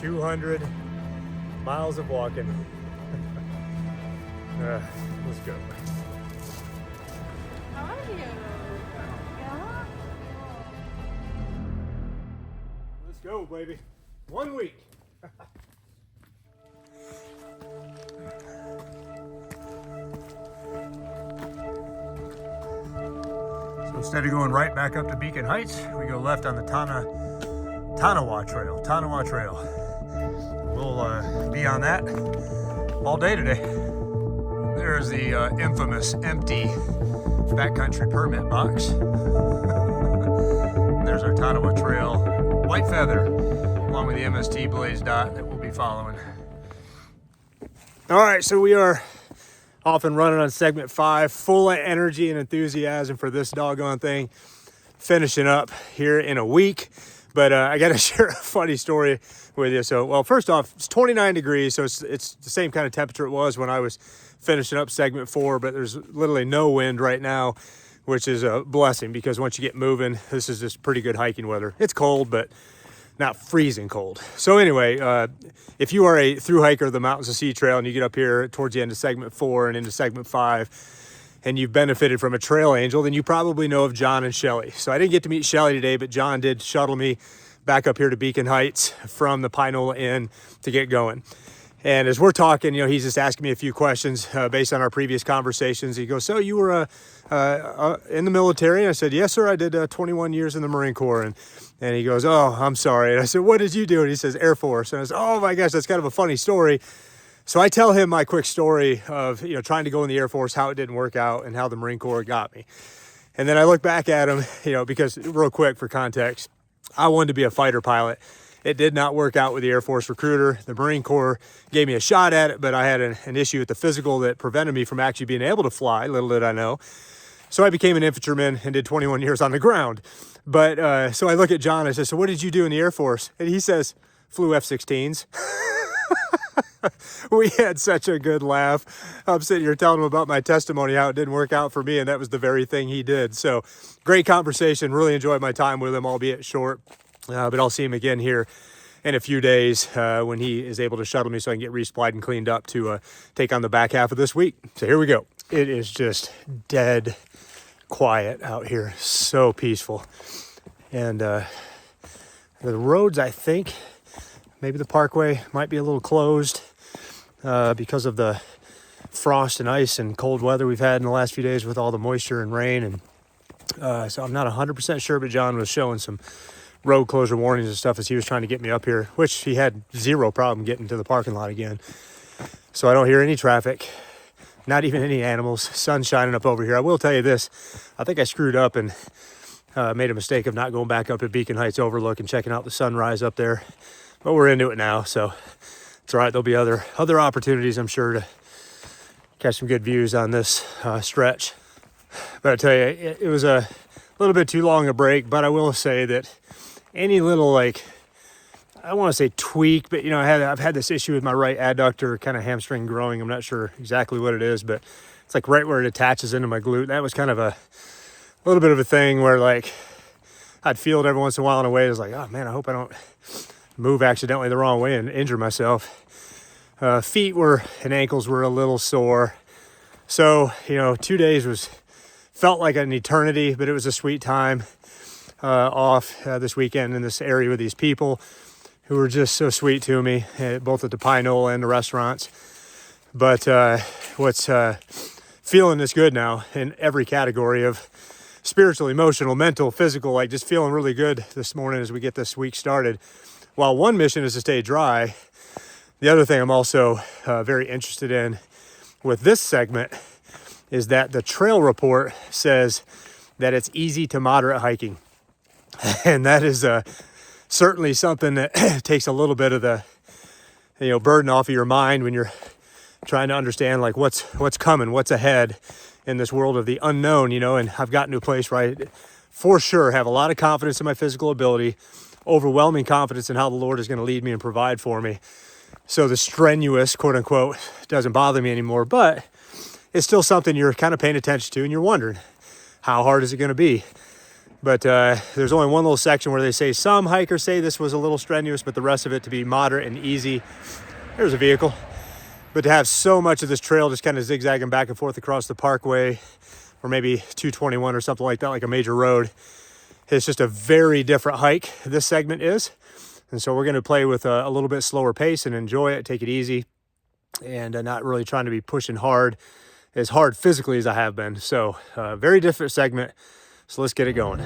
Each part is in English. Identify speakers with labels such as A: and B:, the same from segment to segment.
A: 200 miles of walking. Let's go.
B: How are you? Yeah?
A: Let's go, baby. 1 week. So instead of going right back up to Beacon Heights, we go left on the Tanawa Trail. We'll be on that all day today. There's the infamous empty backcountry permit box. There's our Tanawa Trail white feather, along with the MST Blaze Dot that we'll be following. All right, so we are off and running on segment 5, full of energy and enthusiasm for this doggone thing. Finishing up here in a week, but I got to share a funny story with you. So, well, first off, it's 29 degrees, so it's the same kind of temperature it was when I was finishing up segment 4, but there's literally no wind right now, which is a blessing because once you get moving, this is just pretty good hiking weather. It's cold, but not freezing cold. So anyway, if you are a thru hiker of the Mountains to Sea Trail and you get up here towards the end of segment 4 and into segment 5 and you've benefited from a trail angel, then you probably know of John and Shelly. So I didn't get to meet Shelly today, but John did shuttle me back up here to Beacon Heights from the Pinola Inn to get going. And as we're talking, he's just asking me a few questions based on our previous conversations. He goes, so you were in the military? And I said, yes, sir. I did 21 years in the Marine Corps. And he goes, oh, I'm sorry. And I said, what did you do? And he says, Air Force. And I said, oh my gosh, that's kind of a funny story. So I tell him my quick story of, trying to go in the Air Force, how it didn't work out and how the Marine Corps got me. And then I look back at him, because real quick for context, I wanted to be a fighter pilot. It did not work out with the Air Force recruiter. The Marine Corps gave me a shot at it, but I had an issue with the physical that prevented me from actually being able to fly, little did I know. So I became an infantryman and did 21 years on the ground. But so I look at John, I said, so what did you do in the Air Force? And he says, flew F-16s. We had such a good laugh. I'm sitting here telling him about my testimony, how it didn't work out for me, and that was the very thing he did. So great conversation. Really enjoyed my time with him, albeit short. But I'll see him again here in a few days when he is able to shuttle me so I can get resupplied and cleaned up to take on the back half of this week. So here we go. It is just dead quiet out here. So peaceful. And the roads, I think, maybe the parkway might be a little closed because of the frost and ice and cold weather we've had in the last few days with all the moisture and rain. And so I'm not 100% sure, but John was showing some road closure warnings and stuff as he was trying to get me up here, which he had zero problem getting to the parking lot again. So I don't hear any traffic, not even any animals. Sun shining up over here. I will tell you this, I think I screwed up and made a mistake of not going back up to Beacon Heights Overlook and checking out the sunrise up there, but we're into it now, so it's all right. There'll be other opportunities, I'm sure, to catch some good views on this stretch. But I tell you, it was a little bit too long a break, but I will say that any little, I don't want to say tweak, but I've had this issue with my right adductor, kind of hamstring growing. I'm not sure exactly what it is, but it's like right where it attaches into my glute. That was kind of a little bit of a thing where I'd feel it every once in a while in a way. It was like, oh man, I hope I don't move accidentally the wrong way and injure myself. Feet and ankles were a little sore. So, 2 days felt like an eternity, but it was a sweet time off this weekend in this area with these people who were just so sweet to me, both at the Pinola and the restaurants. But what's feeling is good now in every category of spiritual, emotional, mental, physical, just feeling really good this morning as we get this week started. While one mission is to stay dry, the other thing I'm also very interested in with this segment is that the trail report says that it's easy to moderate hiking. And that is certainly something that takes a little bit of the burden off of your mind when you're trying to understand what's coming, what's ahead in this world of the unknown, and I've gotten to a place where I for sure have a lot of confidence in my physical ability, overwhelming confidence in how the Lord is going to lead me and provide for me. So the strenuous, quote unquote, doesn't bother me anymore, but it's still something you're kind of paying attention to and you're wondering, how hard is it going to be? But there's only one little section where they say some hikers say this was a little strenuous, but the rest of it to be moderate and easy. There's a vehicle. But to have so much of this trail just kind of zigzagging back and forth across the parkway, or maybe 221 or something like that, like a major road, it's just a very different hike, this segment is. And so we're going to play with a little bit slower pace and enjoy it, take it easy, and not really trying to be pushing as hard physically as I have been. So very different segment. So let's get it going.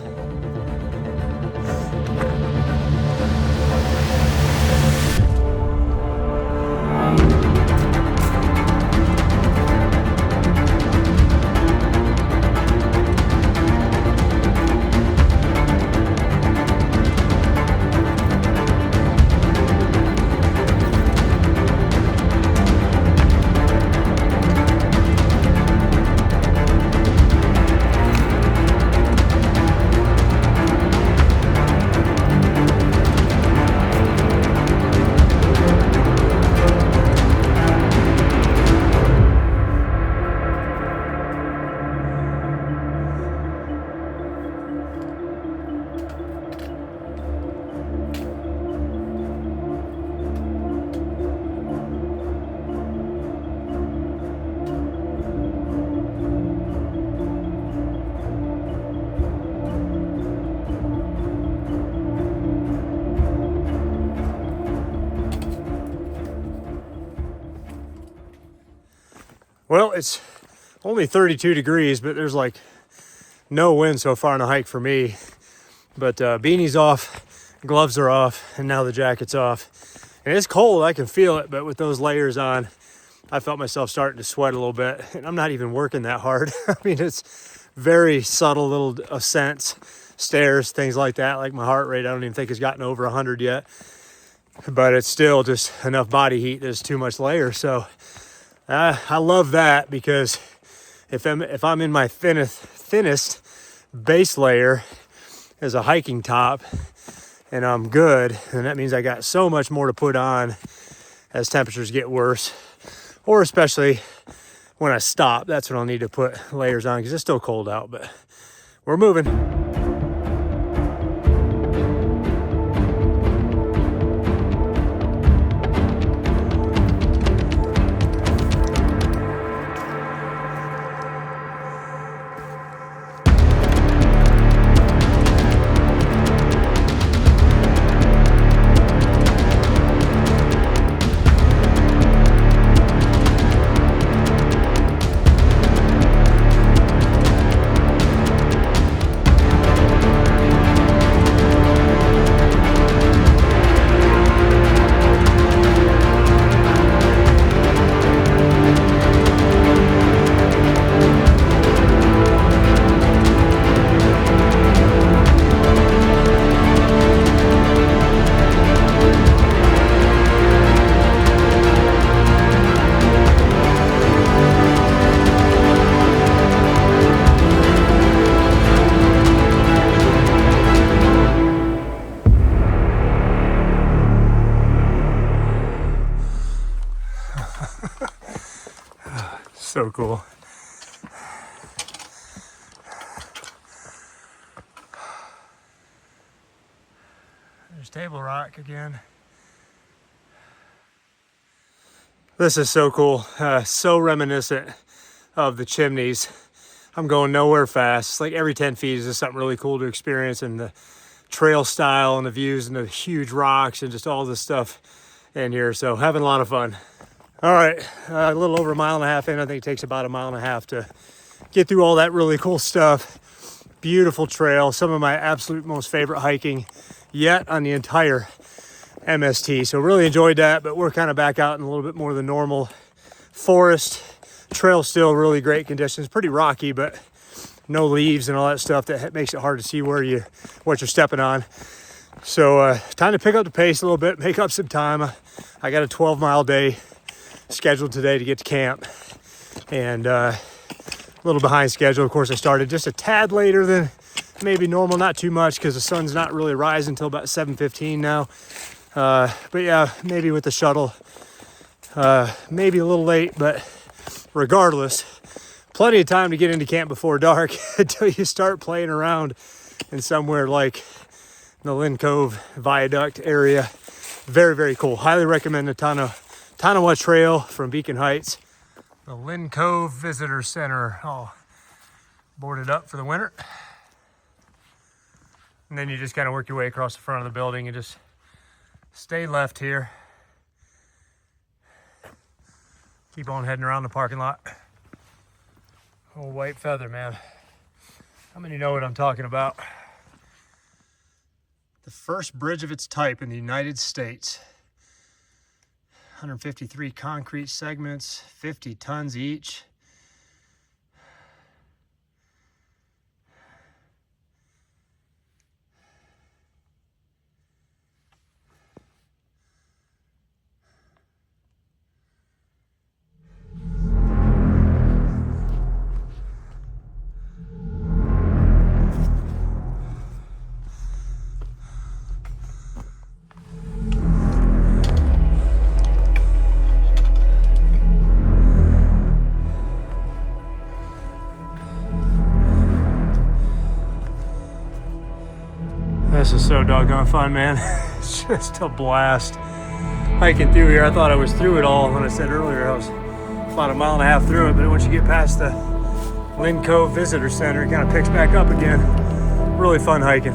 A: Well, it's only 32 degrees, but there's like no wind so far on the hike for me. But beanie's off, gloves are off, and now the jacket's off. And it's cold, I can feel it, but with those layers on, I felt myself starting to sweat a little bit. And I'm not even working that hard. I mean, it's very subtle little ascents, stairs, things like that. Like my heart rate, I don't even think has gotten over 100 yet. But it's still just enough body heat. There's too much layer. So I love that, because if I'm in my thinnest base layer as a hiking top and I'm good, then that means I got so much more to put on as temperatures get worse, or especially when I stop. That's when I'll need to put layers on, because it's still cold out, but we're moving. So cool. There's Table Rock again. This is so cool. So reminiscent of the chimneys. I'm going nowhere fast. It's like every 10 feet is just something really cool to experience, and the trail style and the views and the huge rocks and just all this stuff in here. So having a lot of fun. All right, a little over 1.5 miles in. I think it takes about 1.5 miles to get through all that really cool stuff. Beautiful trail, some of my absolute most favorite hiking yet on the entire MST. So really enjoyed that, but we're kind of back out in a little bit more of the normal forest. Trail still really great conditions, pretty rocky, but no leaves and all that stuff that makes it hard to see what you're stepping on. So time to pick up the pace a little bit, make up some time. I got a 12-mile day scheduled today to get to camp, and a little behind schedule. Of course, I started just a tad later than maybe normal, not too much, because the sun's not really rising until about 7:15 now. But yeah, maybe with the shuttle, maybe a little late, but regardless, plenty of time to get into camp before dark until you start playing around in somewhere like the Lynn Cove Viaduct area. Very, very cool. Highly recommend the Tanawa Trail from Beacon Heights. The Lynn Cove Visitor Center, all boarded up for the winter. And then you just kind of work your way across the front of the building and just stay left here. Keep on heading around the parking lot. Old white feather, man. How many know what I'm talking about? The first bridge of its type in the United States. 153 concrete segments, 50 tons each. This is so doggone fun, man. It's just a blast. Hiking through here, I thought I was through it all when I said earlier I was about a mile and a half through it, but once you get past the Lynn Cove Visitor Center, it kind of picks back up again. Really fun hiking.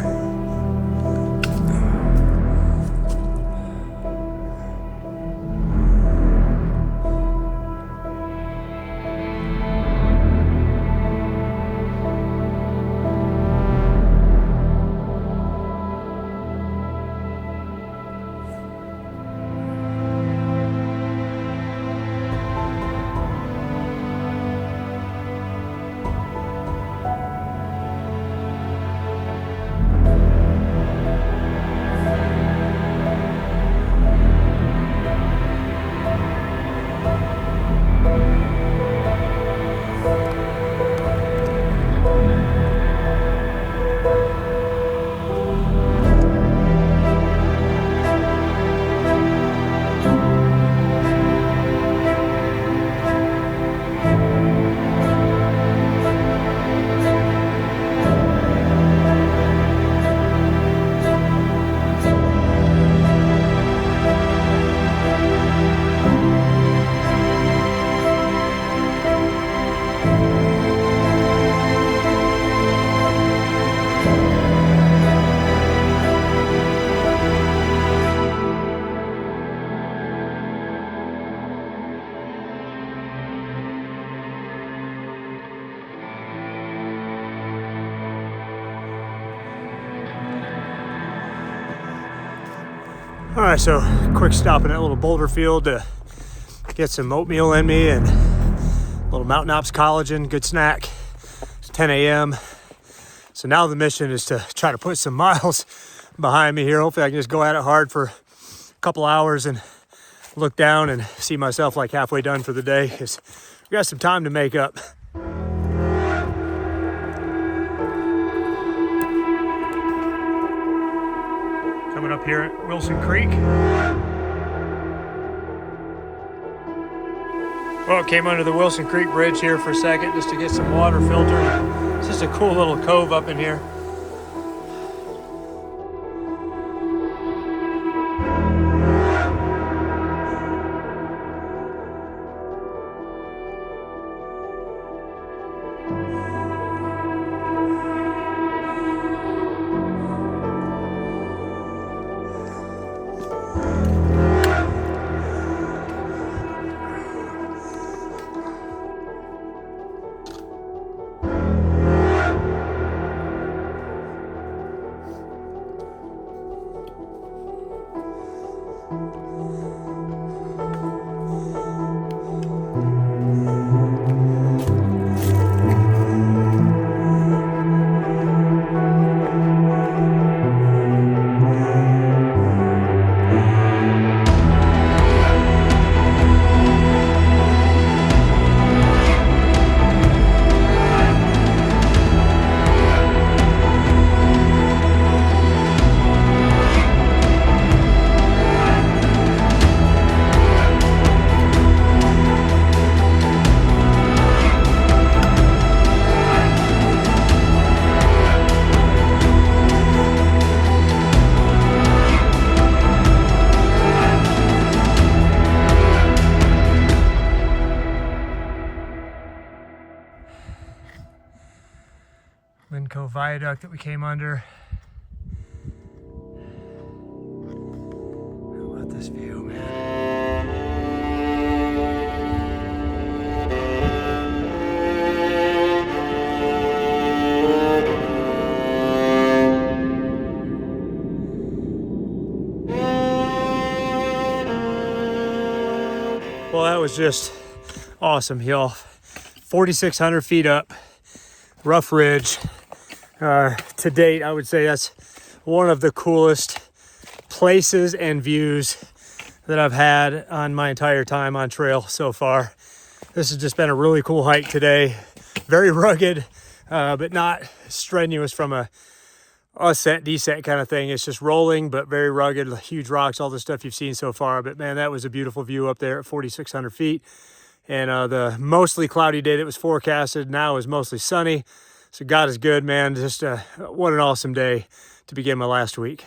A: All right, so quick stop in that little boulder field to get some oatmeal in me and a little Mountain Ops collagen, good snack. It's 10 a.m. So now the mission is to try to put some miles behind me here. Hopefully I can just go at it hard for a couple hours and look down and see myself like halfway done for the day, because we got some time to make up. Coming up here at Wilson Creek. Well, came under the Wilson Creek Bridge here for a second just to get some water filtered. It's just a cool little cove up in here. viaduct that we came under. How about this view, man? Well, that was just awesome, y'all. 4,600 feet up, rough ridge. To date, I would say that's one of the coolest places and views that I've had on my entire time on trail so far. This has just been a really cool hike today. Very rugged, but not strenuous from a ascent, descent kind of thing. It's just rolling, but very rugged, huge rocks, all the stuff you've seen so far. But man, that was a beautiful view up there at 4,600 feet. And the mostly cloudy day that was forecasted now is mostly sunny. So God is good, man. Just what an awesome day to begin my last week.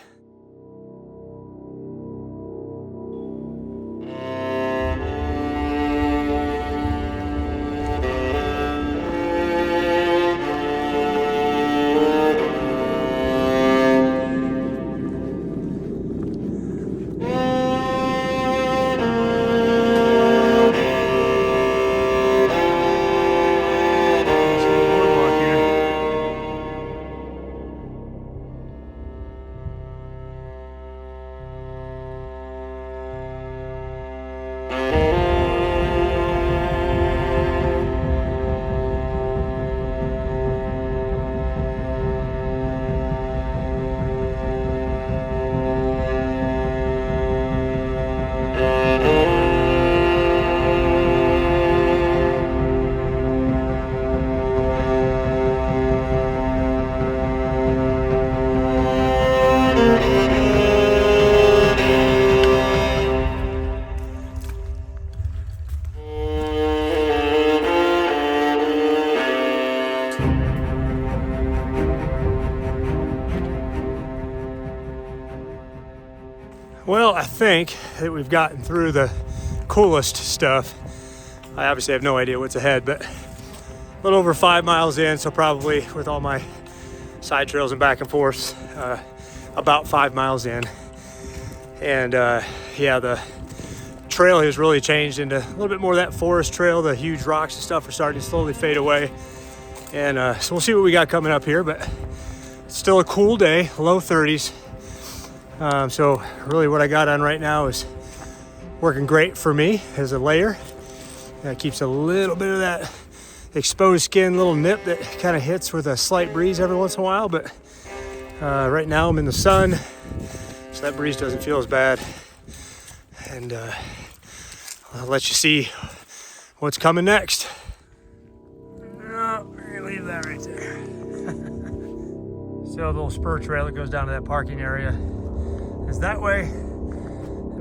A: Well, I think that we've gotten through the coolest stuff. I obviously have no idea what's ahead, but a little over 5 miles in, so probably with all my side trails and back and forth, about 5 miles in. And yeah, the trail has really changed into a little bit more of that forest trail. The huge rocks and stuff are starting to slowly fade away. And so we'll see what we got coming up here, but it's still a cool day, low 30s. So really what I got on right now is working great for me as a layer. That keeps a little bit of that exposed skin, little nip that kind of hits with a slight breeze every once in a while. But right now I'm in the sun, so that breeze doesn't feel as bad. And I'll let you see what's coming next. No, we're gonna leave that right there. So the little spur trail that goes down to that parking area is that way.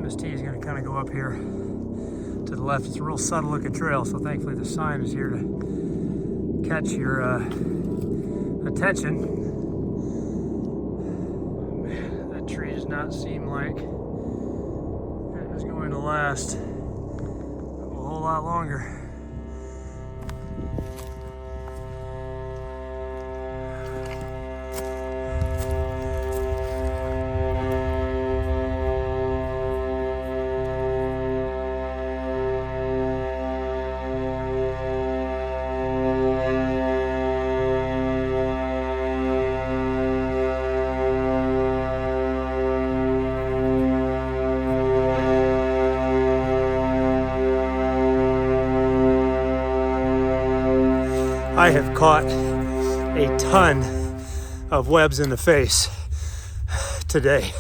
A: MST is going to kind of go up here to the left. It's a real subtle looking trail, so thankfully the sign is here to catch your attention. Man, that tree does not seem like it is going to last a whole lot longer. I have caught a ton of webs in the face today.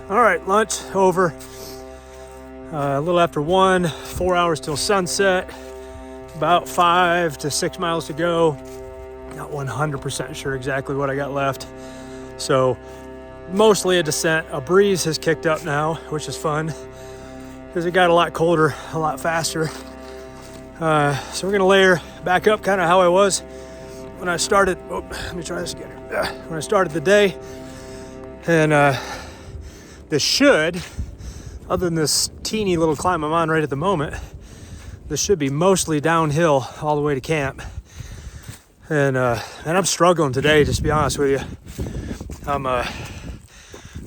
A: All right, lunch over. A little after 1, 4 hours till sunset. About 5 to 6 miles to go. Not 100% sure exactly what I got left. So mostly a descent. A breeze has kicked up now, which is fun because it got a lot colder, a lot faster. So we're gonna layer back up kind of how I was when I started, let me try this again. When I started the day, and this should, other than this teeny little climb I'm on right at the moment, this should be mostly downhill all the way to camp. And I'm struggling today, just to be honest with you. I'm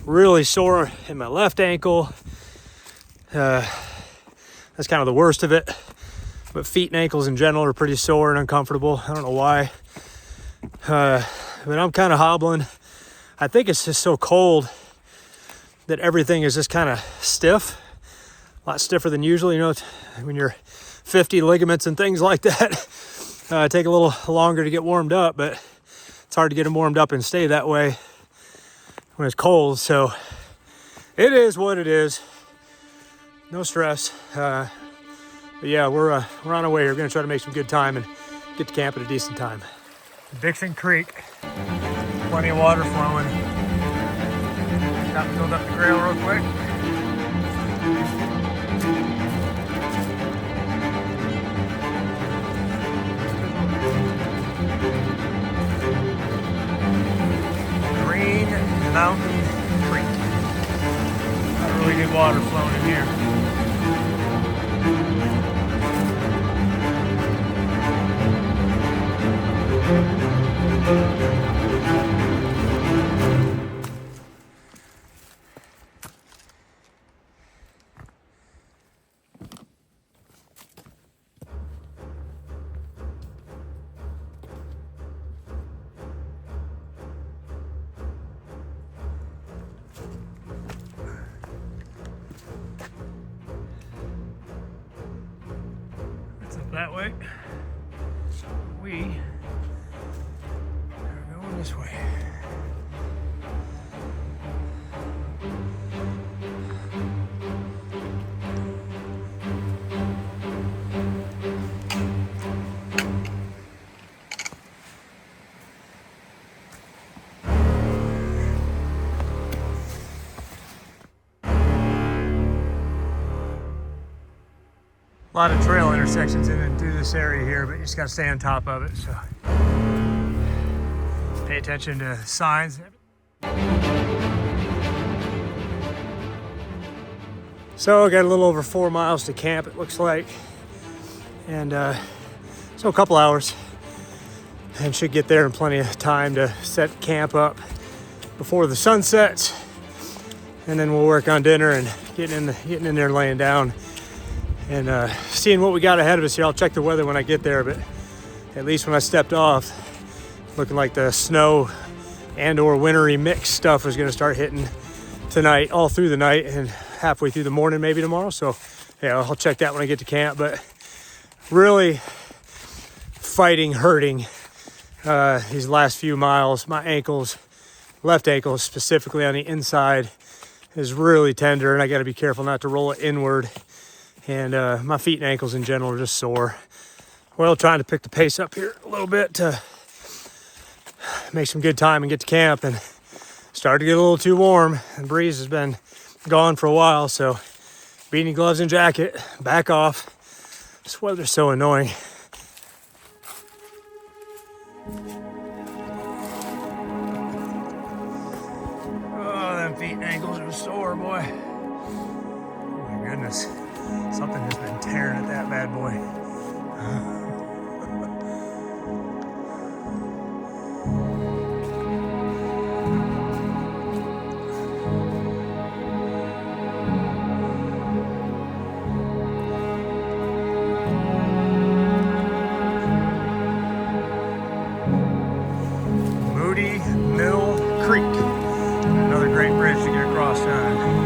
A: really sore in my left ankle. That's kind of the worst of it. But feet and ankles in general are pretty sore and uncomfortable. I don't know why. But I'm kind of hobbling. I think it's just so cold that everything is just kind of stiff. A lot stiffer than usual. You know, when you're 50, ligaments and things like that take a little longer to get warmed up, but it's hard to get them warmed up and stay that way when it's cold. So it is what it is. No stress. But yeah, we're on our way. We're gonna try to make some good time and get to camp at a decent time. Dixon Creek, plenty of water flowing. Stop and build up the grail real quick. Green Mountain Creek. Got really good water flowing in here. It's up that way. We are going this way. A lot of trail intersections in and through this area here, but you just got to stay on top of it. So pay attention to signs. So I got a little over 4 miles to camp, it looks like, and so a couple hours, and should get there in plenty of time to set camp up before the sun sets, and then we'll work on dinner and getting in there, laying down. And seeing what we got ahead of us here. I'll check the weather when I get there, but at least when I stepped off, looking like the snow and or wintry mix stuff was gonna start hitting tonight, all through the night and halfway through the morning, maybe tomorrow. So yeah, I'll check that when I get to camp, but really hurting these last few miles. My ankles, left ankle specifically on the inside, is really tender, and I gotta be careful not to roll it inward. And my feet and ankles in general are just sore. Well, trying to pick the pace up here a little bit to make some good time and get to camp. And started to get a little too warm. The breeze has been gone for a while, so beanie, gloves, and jacket, back off. This weather's so annoying. Oh, them feet and ankles are sore, boy. Oh my goodness. Something has been tearing at that bad boy. Moody Mill Creek. Another great bridge to get across on.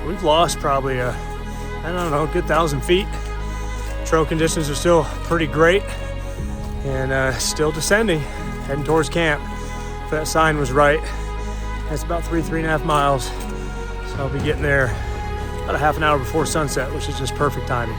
A: We've lost probably I don't know, a good 1,000 feet. Trail conditions are still pretty great, and still descending, heading towards camp. If that sign was right, that's about 3.5 miles. So I'll be getting there about a half an hour before sunset, which is just perfect timing.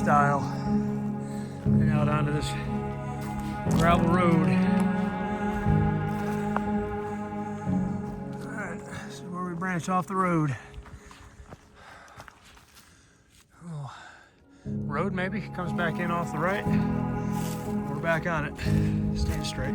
C: style and out onto this gravel road. All right, this is where we branch off the road. Oh, road maybe comes back in off the right. We're back on it, staying straight.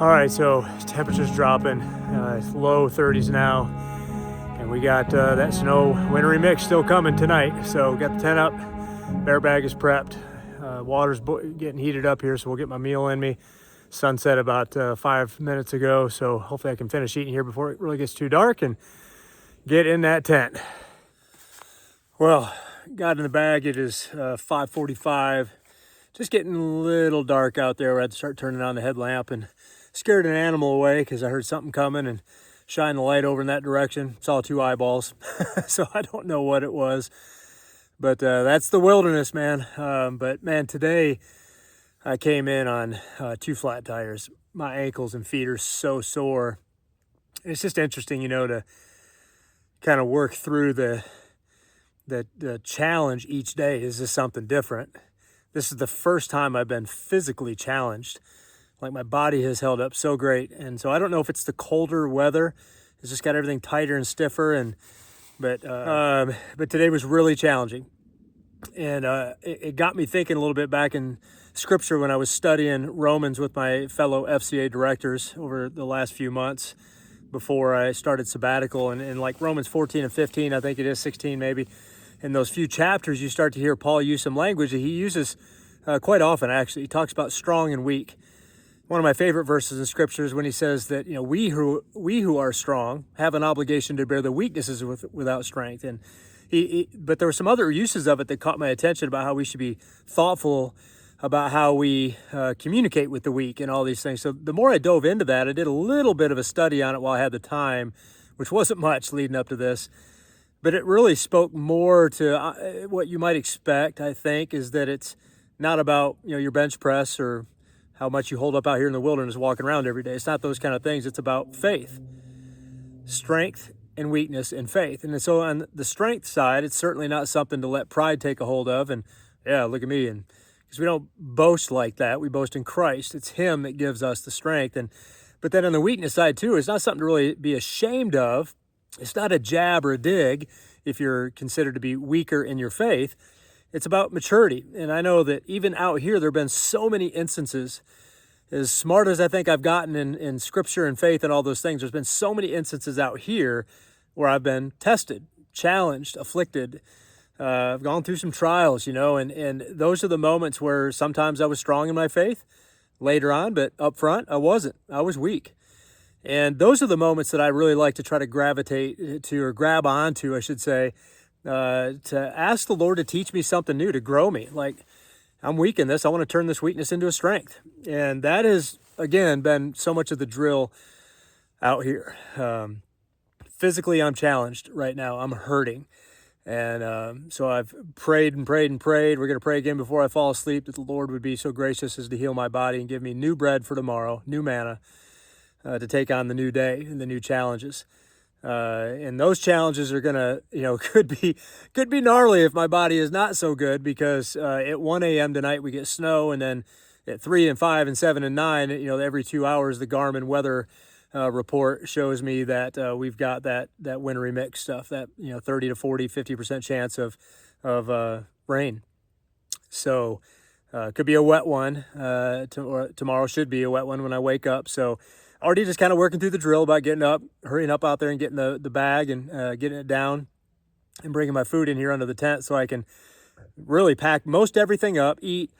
A: All right, so temperature's dropping. It's low 30s now, and we got that snow wintry mix still coming tonight. So got the tent up, bear bag is prepped, water's getting heated up here, so we'll get my meal in me. Sunset about 5 minutes ago, so hopefully I can finish eating here before it really gets too dark and get in that tent. Well, got in the bag. It is 5:45. Just getting a little dark out there. I had to start turning on the headlamp and scared an animal away because I heard something coming and shined the light over in that direction. Saw 2 eyeballs. So I don't know what it was. But that's the wilderness, man. But man, today I came in on 2 flat tires. My ankles and feet are so sore. It's just interesting, to kind of work through the challenge each day. Is this something different? This is the first time I've been physically challenged. Like, my body has held up so great. And so I don't know if it's the colder weather. It's just got everything tighter and stiffer. But today was really challenging. And it got me thinking a little bit back in scripture when I was studying Romans with my fellow FCA directors over the last few months before I started sabbatical. And like Romans 14 and 15, I think it is 16 maybe. In those few chapters, you start to hear Paul use some language that he uses quite often, actually. He talks about strong and weak. One of my favorite verses in scripture is when he says that, we who are strong have an obligation to bear the weaknesses without strength. And but there were some other uses of it that caught my attention about how we should be thoughtful about how we communicate with the weak and all these things. So the more I dove into that, I did a little bit of a study on it while I had the time, which wasn't much leading up to this. But it really spoke more to what you might expect, I think, is that it's not about, your bench press or how much you hold up out here in the wilderness walking around every day. It's not those kind of things. It's about faith, strength and weakness and faith. And so on the strength side, it's certainly not something to let pride take a hold of. And yeah, look at me. And because we don't boast like that. We boast in Christ. It's him that gives us the strength. But then on the weakness side too, it's not something to really be ashamed of. It's not a jab or a dig if you're considered to be weaker in your faith. It's about maturity. And I know that even out here, there have been so many instances, as smart as I think I've gotten in scripture and faith and all those things, there's been so many instances out here where I've been tested, challenged, afflicted. I've gone through some trials, and those are the moments where sometimes I was strong in my faith later on, but up front, I wasn't. I was weak. And those are the moments that I really like to try to gravitate to, or grab onto, I should say, to ask the Lord to teach me something new, to grow me. Like, I'm weak in this. I want to turn this weakness into a strength. And that has, again, been so much of the drill out here. Physically, I'm challenged right now. I'm hurting. And so I've prayed and prayed and prayed. We're going to pray again before I fall asleep that the Lord would be so gracious as to heal my body and give me new bread for tomorrow, new manna, to take on the new day and the new challenges. And those challenges are gonna, could be gnarly if my body is not so good, because at 1 a.m. tonight we get snow, and then at 3 and 5 and 7 and 9, every 2 hours the Garmin weather report shows me that we've got that wintry mix stuff, that 30 to 40, 50% chance of rain. So could be a wet one. Tomorrow should be a wet one when I wake up. So already just kind of working through the drill about getting up, hurrying up out there and getting the bag and getting it down and bringing my food in here under the tent so I can really pack most everything up, eat.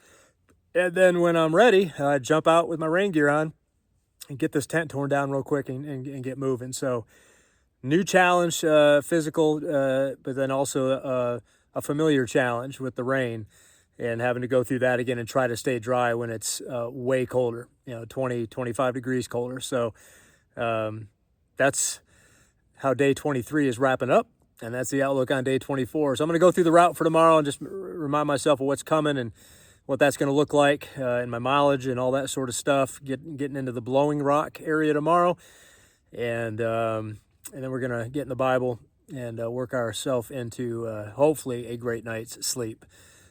A: And then when I'm ready, I jump out with my rain gear on and get this tent torn down real quick and get moving. So new challenge, physical, but then also a familiar challenge with the rain and having to go through that again and try to stay dry when it's way colder, 20, 25 degrees colder. So that's how day 23 is wrapping up, and that's the outlook on day 24. So I'm going to go through the route for tomorrow and just remind myself of what's coming and what that's going to look like and my mileage and all that sort of stuff. Getting into the Blowing Rock area tomorrow, and then we're going to get in the Bible and work ourselves into hopefully a great night's sleep.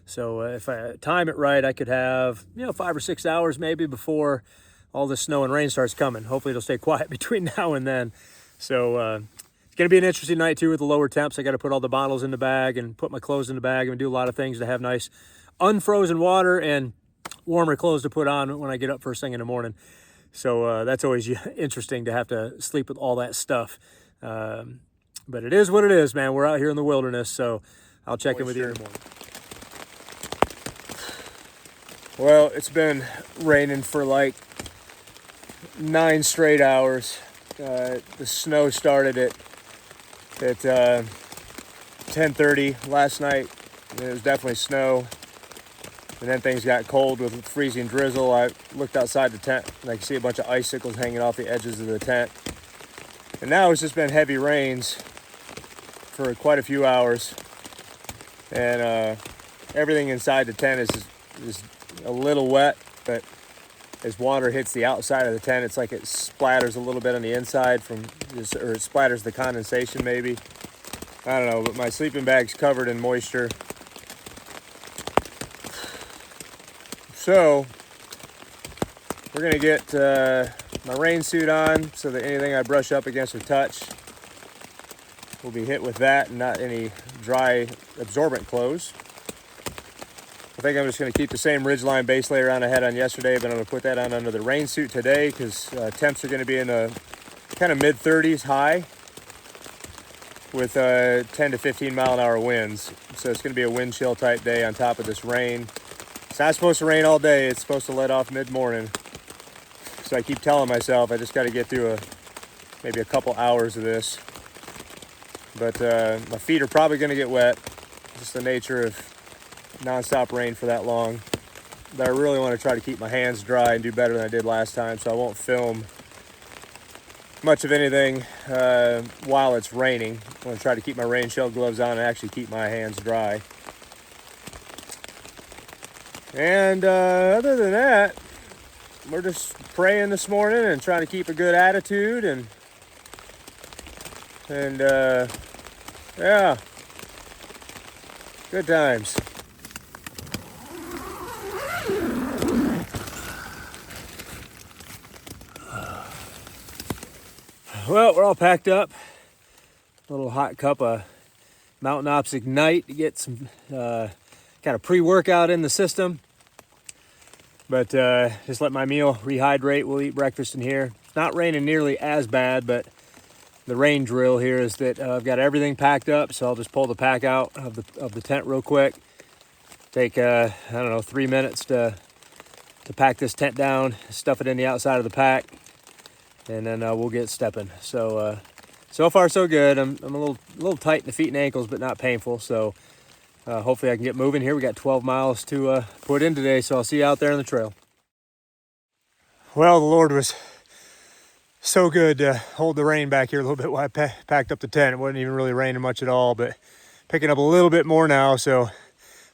A: So if I time it right, I could have 5 or 6 hours maybe before all the snow and rain starts coming. Hopefully it'll stay quiet between now and then. So it's going to be an interesting night too with the lower temps. I got to put all the bottles in the bag and put my clothes in the bag and do a lot of things to have nice unfrozen water and warmer clothes to put on when I get up first thing in the morning. So that's always interesting to have to sleep with all that stuff. But it is what it is, man. We're out here in the wilderness, so I'll check in with you in the morning. Well, it's been raining for like 9 straight hours. The snow started at 10:30 last night. It was definitely snow. And then things got cold with freezing drizzle. I looked outside the tent and I could see a bunch of icicles hanging off the edges of the tent. And now it's just been heavy rains for quite a few hours. And everything inside the tent is a little wet, but as water hits the outside of the tent, it's like it splatters a little bit on the inside or it splatters the condensation maybe. I don't know, but my sleeping bag's covered in moisture. So we're gonna get my rain suit on so that anything I brush up against or touch will be hit with that and not any dry absorbent clothes. I think I'm just going to keep the same ridgeline base layer on I had on yesterday, but I'm going to put that on under the rain suit today because temps are going to be in the kind of mid-30s high with 10 to 15 mile an hour winds. So it's going to be a wind chill type day on top of this rain. It's not supposed to rain all day. It's supposed to let off mid-morning. So I keep telling myself I just got to get through maybe a couple hours of this. But my feet are probably going to get wet. Just the nature of non-stop rain for that long. But I really want to try to keep my hands dry and do better than I did last time, so I won't film much of anything while it's raining. I want to try to keep my rain shell gloves on and actually keep my hands dry. And other than that, we're just praying this morning and trying to keep a good attitude and yeah, good times. Well, we're all packed up. A little hot cup of Mountain Ops Ignite to get some kind of pre-workout in the system. But just let my meal rehydrate. We'll eat breakfast in here. It's not raining nearly as bad, but the rain drill here is that I've got everything packed up, so I'll just pull the pack out of the tent real quick. Take, I don't know, 3 minutes to pack this tent down, stuff it in the outside of the pack, and then we'll get stepping. So far so good. I'm a little tight in the feet and ankles, but not painful. So hopefully I can get moving here. We got 12 miles to put in today, so I'll see you out there on the trail. Well, the Lord was so good to hold the rain back here a little bit while I packed up the tent. It wasn't even really raining much at all, but picking up a little bit more now. So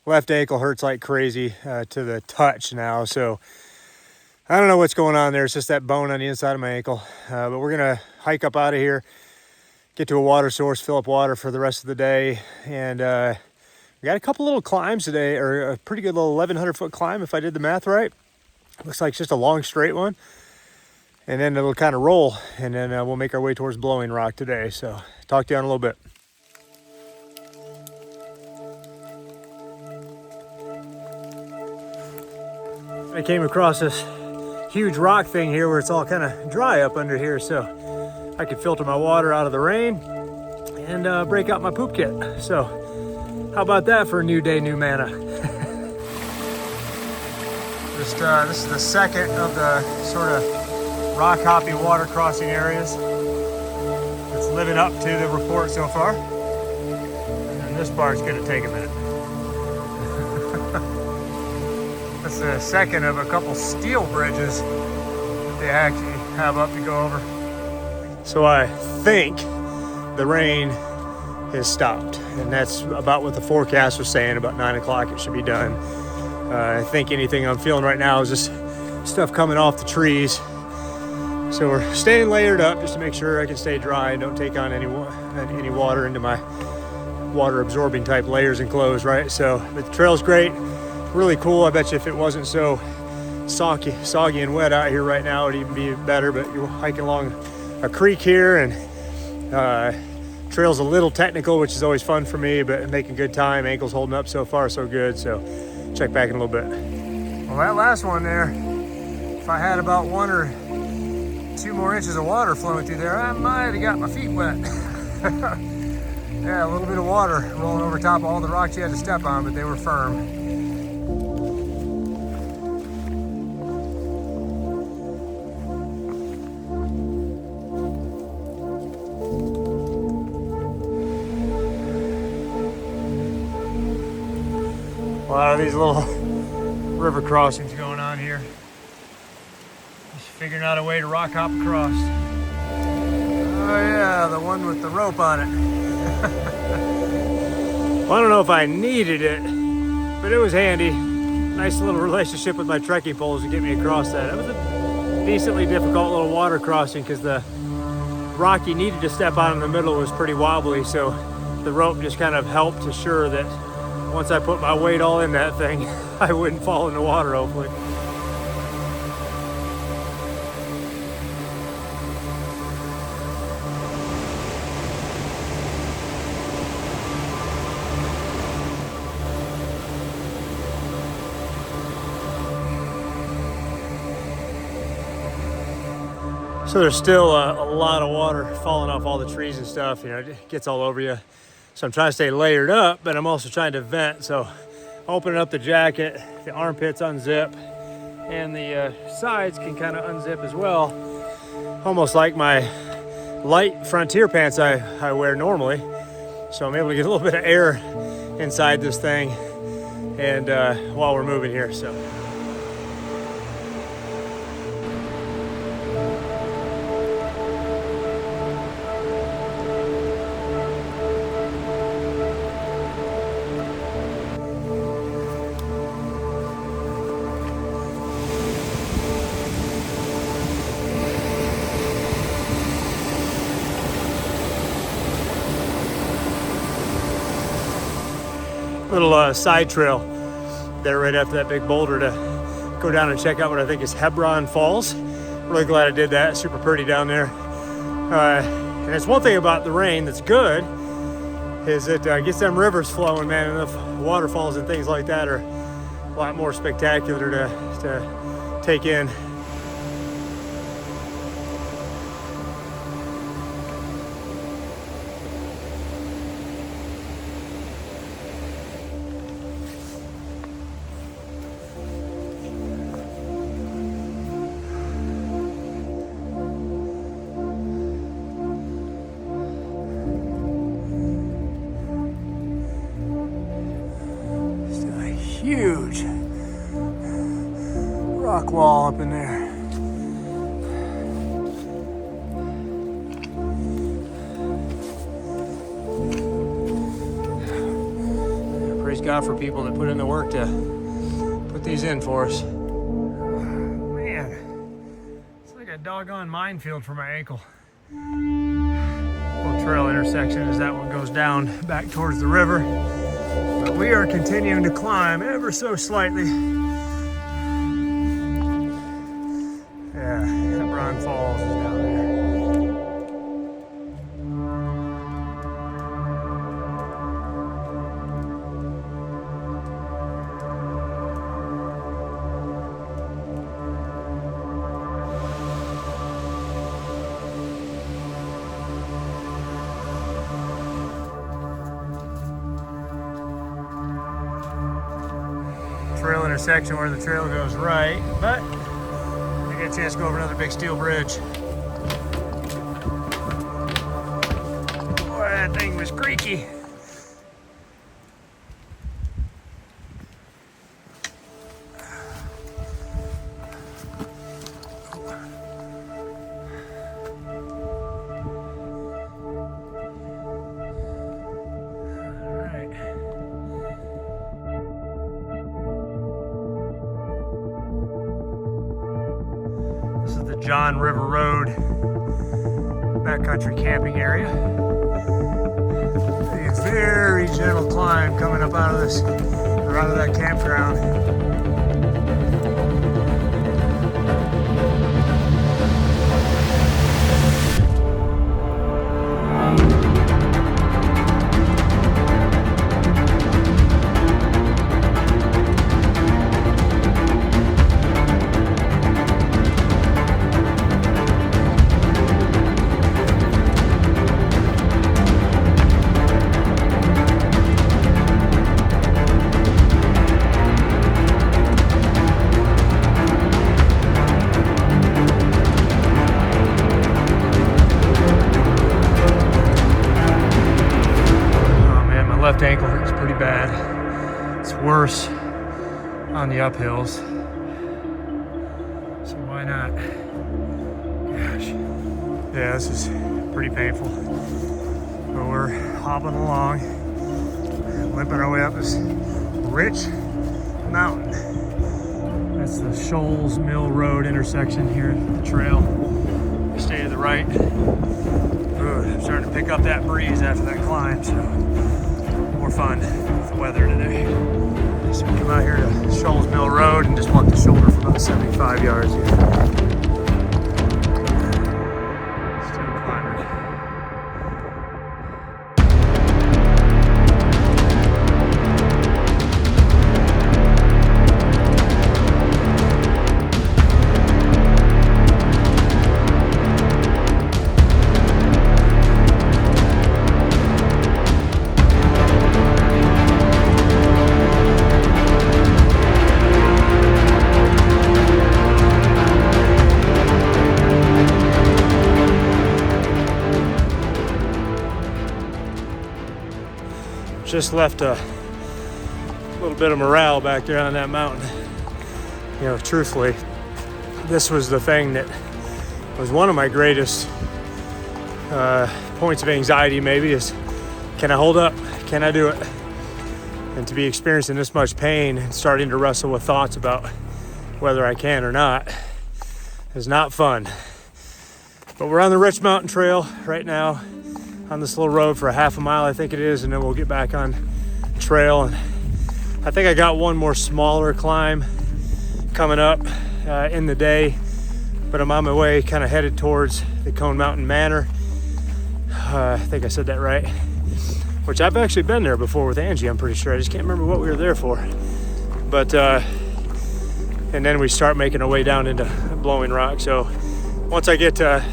A: left ankle hurts like crazy to the touch now. So I don't know what's going on there. It's just that bone on the inside of my ankle. But we're going to hike up out of here, get to a water source, fill up water for the rest of the day. And we got a couple little climbs today, or a pretty good little 1,100 foot climb if I did the math right. Looks like it's just a long straight one. And then it'll kind of roll, and then we'll make our way towards Blowing Rock today. So talk to you in a little bit. I came across this huge rock thing here where it's all kind of dry up under here, so I could filter my water out of the rain and break out my poop kit. So how about that for a new day, new manna? This is the second of the sort of rock hoppy water crossing areas. It's living up to the report so far. And this part's gonna take a minute. That's the second of a couple steel bridges that they actually have up to go over. So I think the rain has stopped, and that's about what the forecast was saying. About 9 o'clock it should be done. I think anything I'm feeling right now is just stuff coming off the trees. So we're staying layered up just to make sure I can stay dry and don't take on any water into my water absorbing type layers and clothes, right? So the trail's great, really cool. I bet you if it wasn't so soggy and wet out here right now, it'd even be better. But you're hiking along a creek here, and trail's a little technical, which is always fun for me, but making good time. Ankles holding up so far, so good. So check back in a little bit. Well, that last one there, if I had about 1 or 2 more inches of water flowing through there, I might have got my feet wet. Yeah, a little bit of water rolling over top of all the rocks you had to step on, but they were firm. A lot of these little river crossings going on here. Just figuring out a way to rock hop across. Oh yeah, the one with the rope on it. Well, I don't know if I needed it, but it was handy. Nice little relationship with my trekking poles to get me across that. It was a decently difficult little water crossing because the rock you needed to step on in the middle was pretty wobbly, so the rope just kind of helped assure that once I put my weight all in that thing, I wouldn't fall in the water, hopefully. So there's still a lot of water falling off all the trees and stuff, you know, it gets all over you. So I'm trying to stay layered up, but I'm also trying to vent. So opening up the jacket, the armpits unzip, and the sides can kind of unzip as well. Almost like my light frontier pants I wear normally. So I'm able to get a little bit of air inside this thing and while we're moving here, so. Little side trail there right after that big boulder to go down and check out what I think is Hebron Falls. Really glad I did that. Super pretty down there. And it's one thing about the rain that's good is it gets them rivers flowing, man. And the waterfalls and things like that are a lot more spectacular to take in. Huge rock wall up in there. Praise God for people that put in the work to put these in for us. Man, it's like a doggone minefield for my ankle. Little trail intersection as that one goes down back towards the river. But we are continuing to climb ever so slightly. Yeah, Hebron Falls is down there. Trail intersection where the trail goes right, but I get a chance to go over another big steel bridge. Boy, that thing was creaky.
C: the John River Road backcountry camping area. A very gentle climb coming up out of this, or out of that campground. Left ankle hurts pretty bad. It's worse on the uphills. So why not? Gosh. Yeah, this is pretty painful. But we're hobbling along, limping our way up this rich mountain. That's the Shoals Mill Road intersection here at the trail. Stay to the right. Ooh, I'm starting to pick up that breeze after that climb, so more fun with the weather today. So we come out here to Shoals Mill Road and just walk the shoulder for about 75 yards here. Still climbing. Just left a little bit of morale back there on that mountain. You know, truthfully, this was the thing that was one of my greatest points of anxiety, maybe, is can I hold up? Can I do it? And to be experiencing this much pain and starting to wrestle with thoughts about whether I can or not is not fun. But we're on the Rich Mountain Trail right now, on this little road for a half a mile, I think it is, and then we'll get back on trail. And I think I got one more smaller climb coming up in the day, but I'm on my way, kind of headed towards the Cone Mountain Manor. I think I said that right, which I've actually been there before with Angie, I'm pretty sure. I just can't remember what we were there for. But and then we start making our way down into Blowing Rock. So once I get to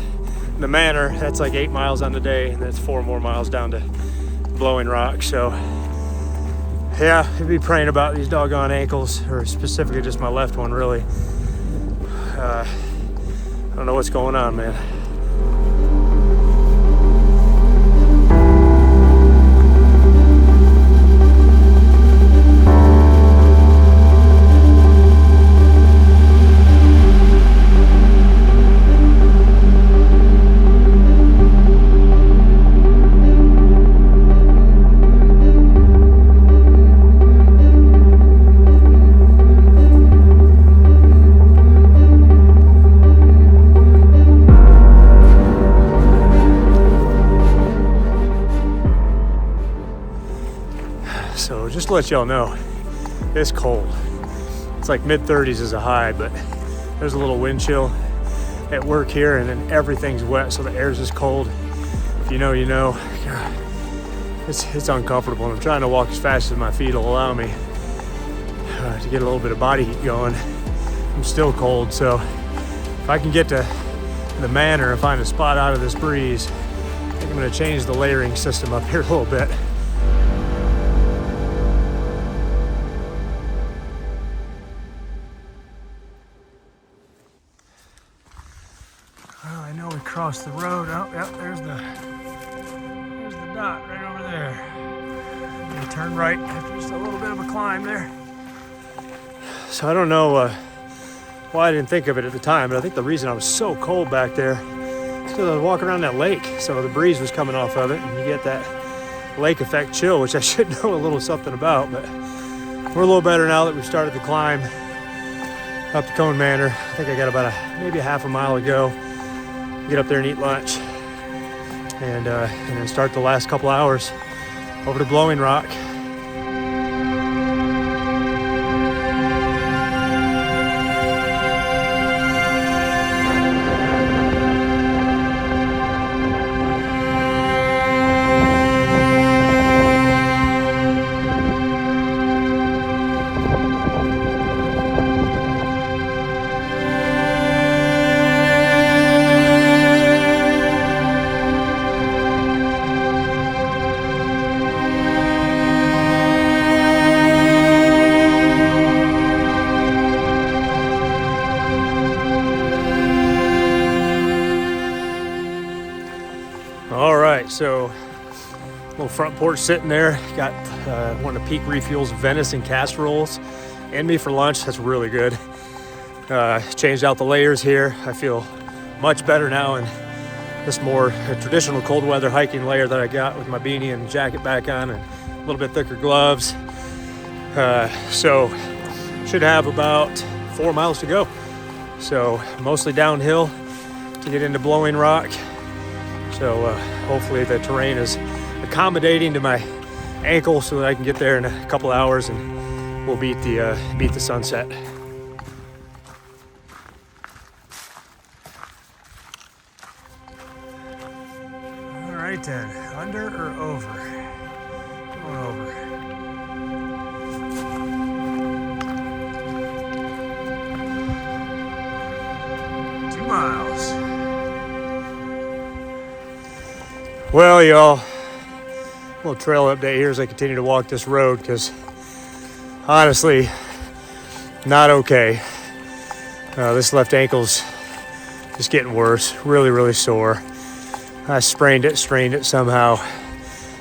C: the manor, that's like 8 miles on the day, and that's 4 more miles down to Blowing Rock. So yeah, I'd be praying about these doggone ankles, or specifically just my left one, really. I don't know what's going on, man. So just to let y'all know, it's cold. It's like mid-30s as a high, but there's a little wind chill at work here, and then everything's wet, so the air's just cold. If you know, you know. God, it's uncomfortable, and I'm trying to walk as fast as my feet will allow me to get a little bit of body heat going. I'm still cold, so if I can get to the manor and find a spot out of this breeze, I think I'm going to change the layering system up here a little bit. Well, I know we crossed the road. Oh, yep, there's the dot right over there. I'm gonna turn right after just a little bit of a climb there. So I don't know why I didn't think of it at the time, but I think the reason I was so cold back there is because I was walking around that lake. So the breeze was coming off of it, and you get that lake effect chill, which I should know a little something about. But we're a little better now that we've started the climb. up to Cone Manor. I think I got about maybe a half a mile to go. Get up there and eat lunch, and then start the last couple hours over to Blowing Rock. All right, so little front porch sitting there. Got one of the Peak Refuels venison casseroles in me for lunch. That's really good. Changed out the layers here. I feel much better now in this more traditional cold weather hiking layer that I got with my beanie and jacket back on and a little bit thicker gloves. So should have about 4 miles to go. So mostly downhill to get into Blowing Rock. So hopefully the terrain is accommodating to my ankle so that I can get there in a couple hours and we'll beat the sunset. All right then, under or over? Going over. Miles. Well, y'all, little trail update here as I continue to walk this road because honestly, not okay. This left ankle's just getting worse, really, really sore. I strained it somehow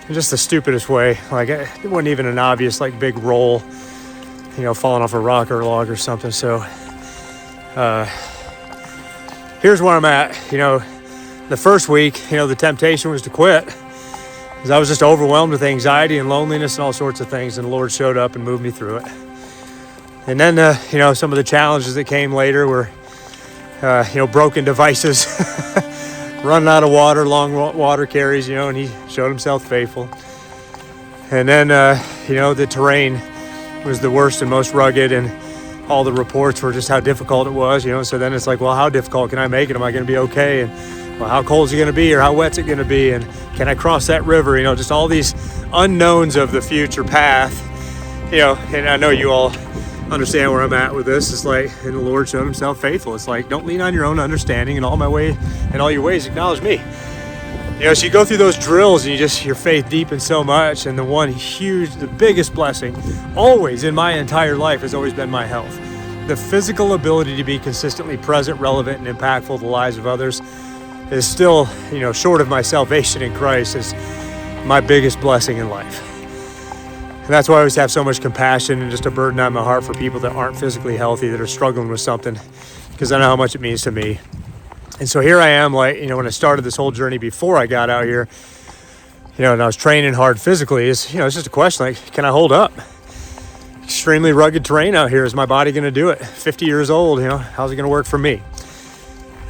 C: in just the stupidest way. Like it wasn't even an obvious like big roll, falling off a rock or a log or something. So, here's where I'm at. The first week, the temptation was to quit because I was just overwhelmed with anxiety and loneliness and all sorts of things. And the Lord showed up and moved me through it. And then, some of the challenges that came later were, broken devices, running out of water, long water carries, and he showed himself faithful. And then, the terrain was the worst and most rugged, and all the reports were just how difficult it was, So then it's like, well, how difficult can I make it? Am I going to be okay? And well, how cold is it going to be, or how wet's it going to be? And can I cross that river? Just all these unknowns of the future path, and I know you all understand where I'm at with this. It's like, and the Lord showed himself faithful. It's like, don't lean on your own understanding, and all your ways acknowledge me. So you go through those drills and your faith deepens so much. And the biggest blessing always in my entire life has always been my health. The physical ability to be consistently present, relevant, and impactful to the lives of others is still, short of my salvation in Christ, is my biggest blessing in life. And that's why I always have so much compassion and just a burden on my heart for people that aren't physically healthy, that are struggling with something, because I know how much it means to me. And so here I am, when I started this whole journey before I got out here, and I was training hard physically, it's just a question, can I hold up? Extremely rugged terrain out here. Is my body going to do it? 50 years old, how's it going to work for me?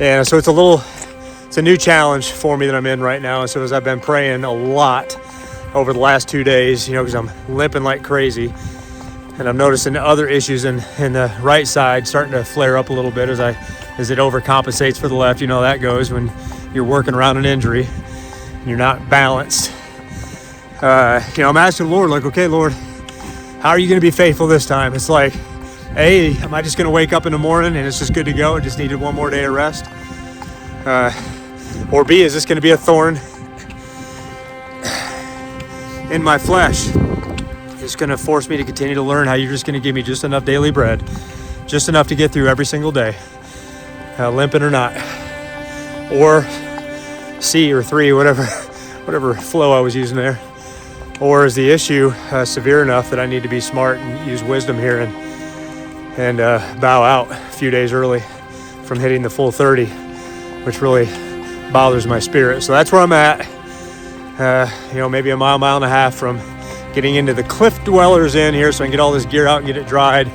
C: And so it's a new challenge for me that I'm in right now. And so as I've been praying a lot over the last 2 days, because I'm limping like crazy, and I'm noticing the other issues in the right side starting to flare up a little bit as it overcompensates for the left. How that goes when you're working around an injury and you're not balanced. I'm asking the Lord, okay, Lord, how are you going to be faithful this time? It's like, A, am I just going to wake up in the morning and it's just good to go? I just needed one more day of rest. Or B, is this going to be a thorn in my flesh? It's going to force me to continue to learn how you're just going to give me just enough daily bread, just enough to get through every single day, limping or not. Or C or 3, whatever flow I was using there. Or is the issue severe enough that I need to be smart and use wisdom here and bow out a few days early from hitting the full 30, which really bothers my spirit. So that's where I'm at. Maybe a mile and a half from getting into the Cliff Dwellers Inn here, so I can get all this gear out and get it dried.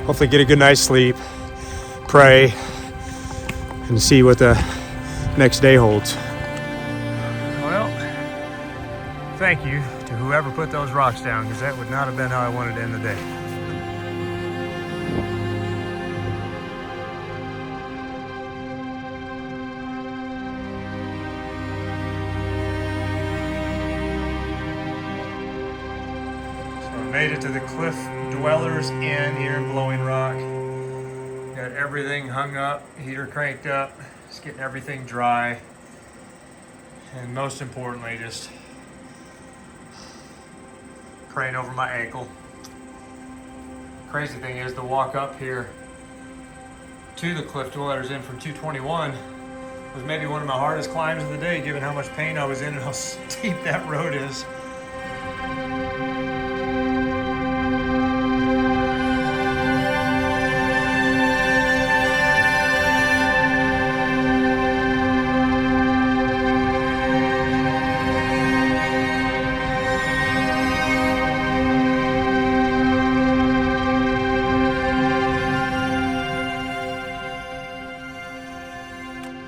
C: Hopefully get a good night's sleep.
A: pray, and see what the next day holds.
C: Well, thank you to whoever put those rocks down, because that would not have been how I wanted to end the day. Made it to the Cliff Dwellers Inn here in Blowing Rock. Got everything hung up, heater cranked up, just getting everything dry. And most importantly, just praying over my ankle. Crazy thing is, the walk up here to the Cliff Dwellers Inn from 221 was maybe one of my hardest climbs of the day, given how much pain I was in and how steep that road is.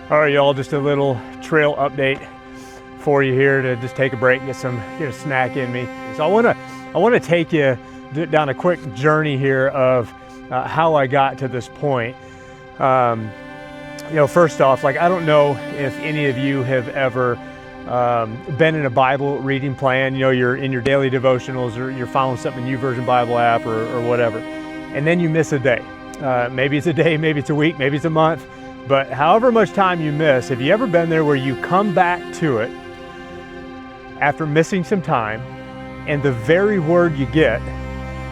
C: All right, y'all, just a little trail update for you here to just take a break, get a snack in me. So I want to take you down a quick journey here of how I got to this point. First off, like, I don't know if any of you have ever been in a Bible reading plan. You're in your daily devotionals, or you're following something in YouVersion Bible app or whatever, and then you miss a day. Maybe it's a day, maybe it's a week, maybe it's a month. But however much time you miss, have you ever been there where you come back to it after missing some time, and the very word you get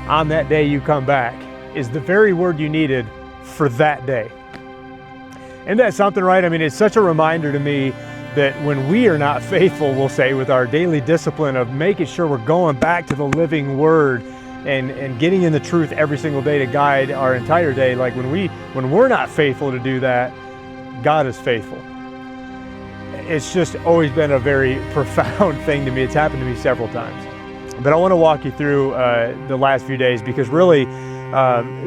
C: on that day you come back is the very word you needed for that day? Isn't that something, right? I mean, it's such a reminder to me that when we are not faithful, we'll say, with our daily discipline of making sure we're going back to the living word and getting in the truth every single day to guide our entire day, like when we're not faithful to do that, God is faithful. It's just always been a very profound thing to me. It's happened to me several times. But I want to walk you through the last few days, because really,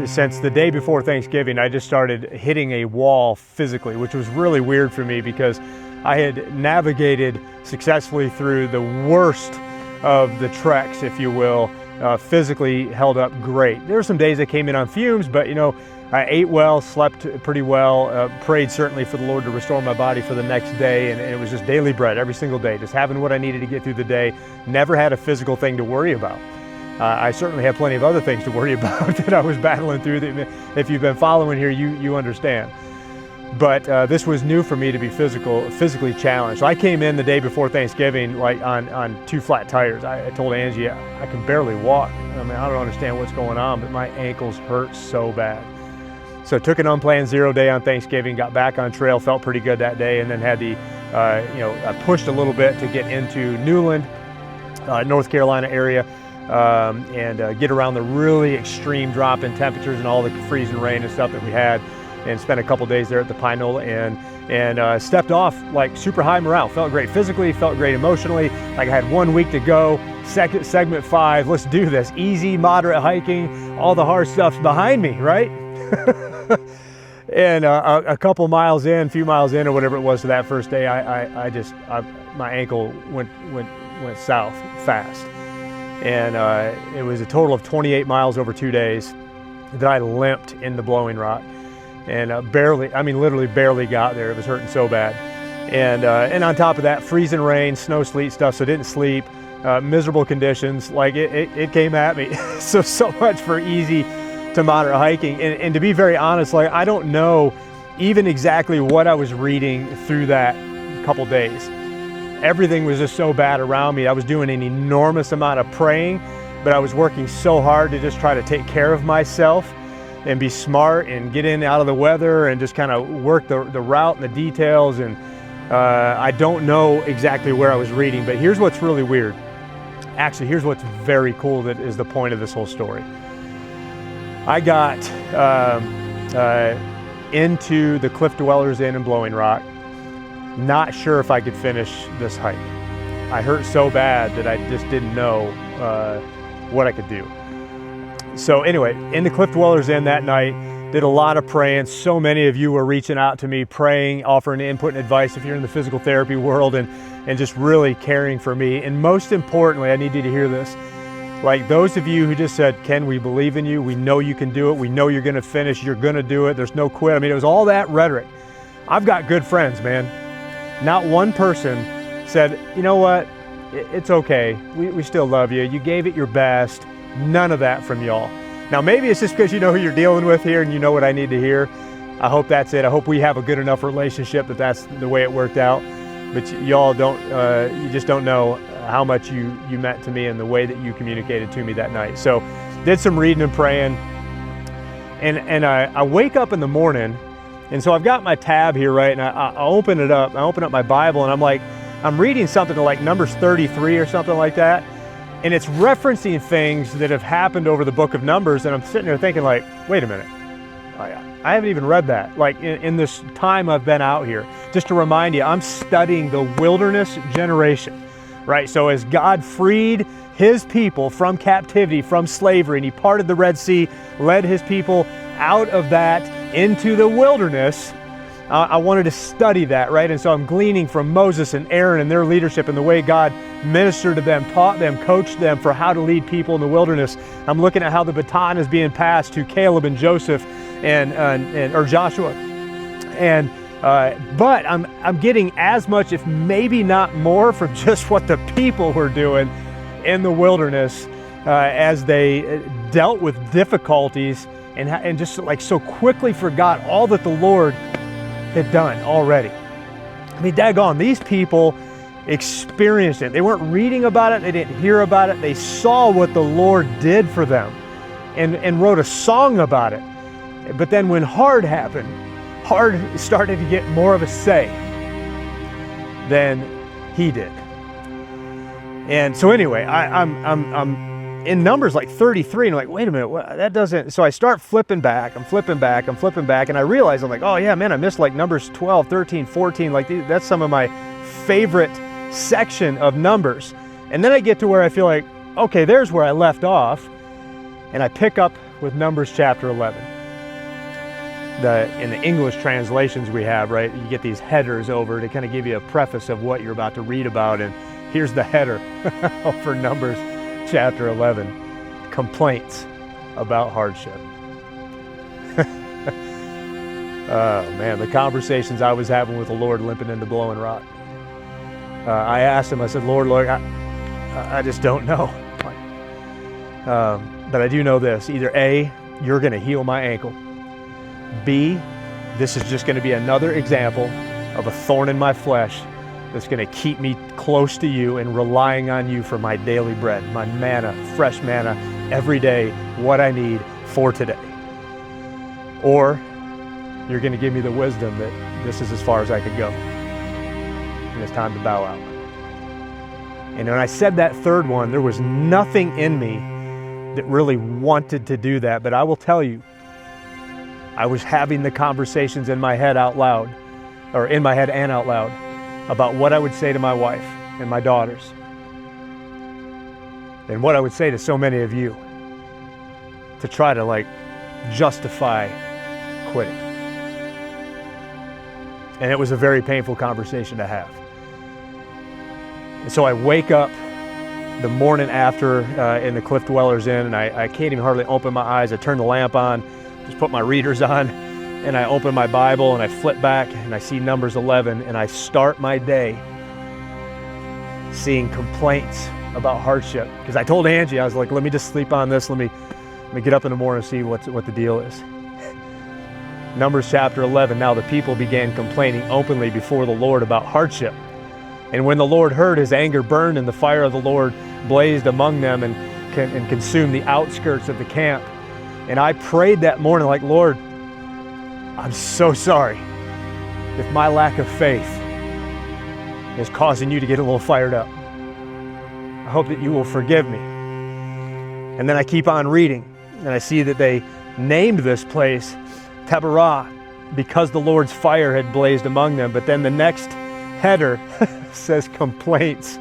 C: since the day before Thanksgiving, I just started hitting a wall physically, which was really weird for me, because I had navigated successfully through the worst of the treks, if you will, physically held up great. There were some days I came in on fumes, but I ate well, slept pretty well, prayed certainly for the Lord to restore my body for the next day, and it was just daily bread every single day, just having what I needed to get through the day. Never had a physical thing to worry about. I certainly had plenty of other things to worry about that I was battling through, that if you've been following here, you understand. But this was new for me to be physically challenged. So I came in the day before Thanksgiving like on 2 flat tires. I told Angie, I can barely walk. I mean, I don't understand what's going on, but my ankles hurt so bad. So took an unplanned 0 day on Thanksgiving, got back on trail, felt pretty good that day, and then had I pushed a little bit to get into Newland, North Carolina area, and get around the really extreme drop in temperatures and all the freezing rain and stuff that we had, and spent a couple days there at the Pinola Inn, and stepped off like super high morale. Felt great physically, felt great emotionally. Like I had 1 week to go. Segment 5, let's do this. Easy, moderate hiking, all the hard stuff's behind me, right? And a few miles in or whatever it was to that first day, my ankle went south fast. And it was a total of 28 miles over 2 days that I limped into Blowing Rock, and literally barely got there. It was hurting so bad. And on top of that, freezing rain, snow, sleet stuff, so didn't sleep, miserable conditions. Like it came at me. so much for easy to moderate hiking. And to be very honest, like, I don't know even exactly what I was reading through that couple days. Everything was just so bad around me. I was doing an enormous amount of praying, but I was working so hard to just try to take care of myself and be smart and get in out of the weather and just kind of work the route and the details. And I don't know exactly where I was reading, but here's what's really weird. Actually, here's what's very cool that is the point of this whole story. I got into the Cliff Dwellers Inn in Blowing Rock, not sure if I could finish this hike. I hurt so bad that I just didn't know what I could do. So anyway, in the Cliff Dwellers Inn that night, Did a lot of praying. So many of you were reaching out to me, praying, offering input and advice if you're in the physical therapy world, and just really caring for me. And most importantly, I need you to hear this. Like those of you who just said, Ken, we believe in you. We know you can do it. We know you're going to finish. You're going to do it. There's no quit. I mean, it was all that rhetoric. I've got good friends, man. Not one person said, you know what? It's okay. We still love you. You gave it your best. None of that from y'all. Now, maybe it's just because you know who you're dealing with here and you know what I need to hear. I hope that's it. I hope we have a good enough relationship that that's the way it worked out. But y'all don't, you just don't know how much you meant to me and the way that you communicated to me that night. So did some reading and praying. And I wake up in the morning, and so I've got my tab here, right? And I open it up. I open up my Bible, and I'm reading something like Numbers 33 or something like that. And it's referencing things that have happened over the book of Numbers. And I'm sitting there thinking like, wait a minute. I haven't even read that. Like in this time I've been out here, just to remind you, I'm studying the wilderness generation, right? So as God freed his people from captivity, from slavery, and he parted the Red Sea, led his people out of that into the wilderness, I wanted to study that, right? And so I'm gleaning from Moses and Aaron and their leadership and the way God ministered to them, taught them, coached them for how to lead people in the wilderness. I'm looking at how the baton is being passed to Caleb and Joseph or Joshua. And but I'm getting as much, if maybe not more, from just what the people were doing in the wilderness as they dealt with difficulties and just like so quickly forgot all that the Lord had done already. I mean, daggone, these people experienced it. They weren't reading about it. They didn't hear about it. They saw what the Lord did for them and wrote a song about it. But then when hard happened, hard started to get more of a say than he did. And so anyway, I'm in Numbers like 33, and I'm like, wait a minute, that doesn't, so I start flipping back, I'm flipping back, and I realize, I'm like, oh yeah, man, I missed like Numbers 12, 13, 14, like that's some of my favorite section of Numbers. And then I get to where I feel like, okay, there's where I left off, and I pick up with Numbers chapter 11. In the English translations we have, right, you get these headers over to kind of give you a preface of what you're about to read about, and here's the header for Numbers chapter 11, complaints about hardship. Oh man, the conversations I was having with the Lord limping into blowing rock. I asked him, I said, Lord, I just don't know. But I do know this, either A, you're gonna heal my ankle. B, this is just gonna be another example of a thorn in my flesh that's going to keep me close to you and relying on you for my daily bread, my manna, fresh manna, every day, what I need for today. Or you're going to give me the wisdom that this is as far as I could go, and it's time to bow out. And when I said that third one, there was nothing in me that really wanted to do that, but I will tell you, I was having the conversations in my head out loud, or in my head and out loud, about what I would say to my wife and my daughters, and what I would say to so many of you to try to like justify quitting. And it was a very painful conversation to have. And so I wake up the morning after in the Cliff Dwellers Inn, and I can't even hardly open my eyes. I turn the lamp on, just put my readers on, and I open my Bible and I flip back and I see Numbers 11, and I start my day seeing complaints about hardship. Because I told Angie, I was like, let me just sleep on this. Let me get up in the morning and see what the deal is. Numbers chapter 11, now the people began complaining openly before the Lord about hardship. And when the Lord heard, his anger burned, and the fire of the Lord blazed among them and consumed the outskirts of the camp. And I prayed that morning like, Lord, I'm so sorry if my lack of faith is causing you to get a little fired up. I hope that you will forgive me. And then I keep on reading, and I see that they named this place Taberah because the Lord's fire had blazed among them. But then the next header says complaints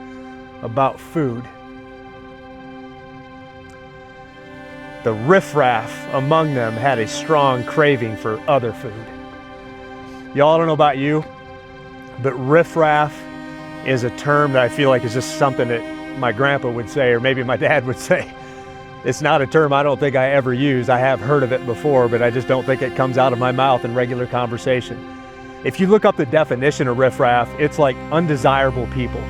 C: about food. the riffraff among them had a strong craving for other food. Y'all, I don't know about you, but riffraff is a term that I feel like is just something that my grandpa would say, or maybe my dad would say. It's not a term I don't think I ever use. I have heard of it before, but I just don't think it comes out of my mouth in regular conversation. If you look up the definition of riffraff, it's like undesirable people.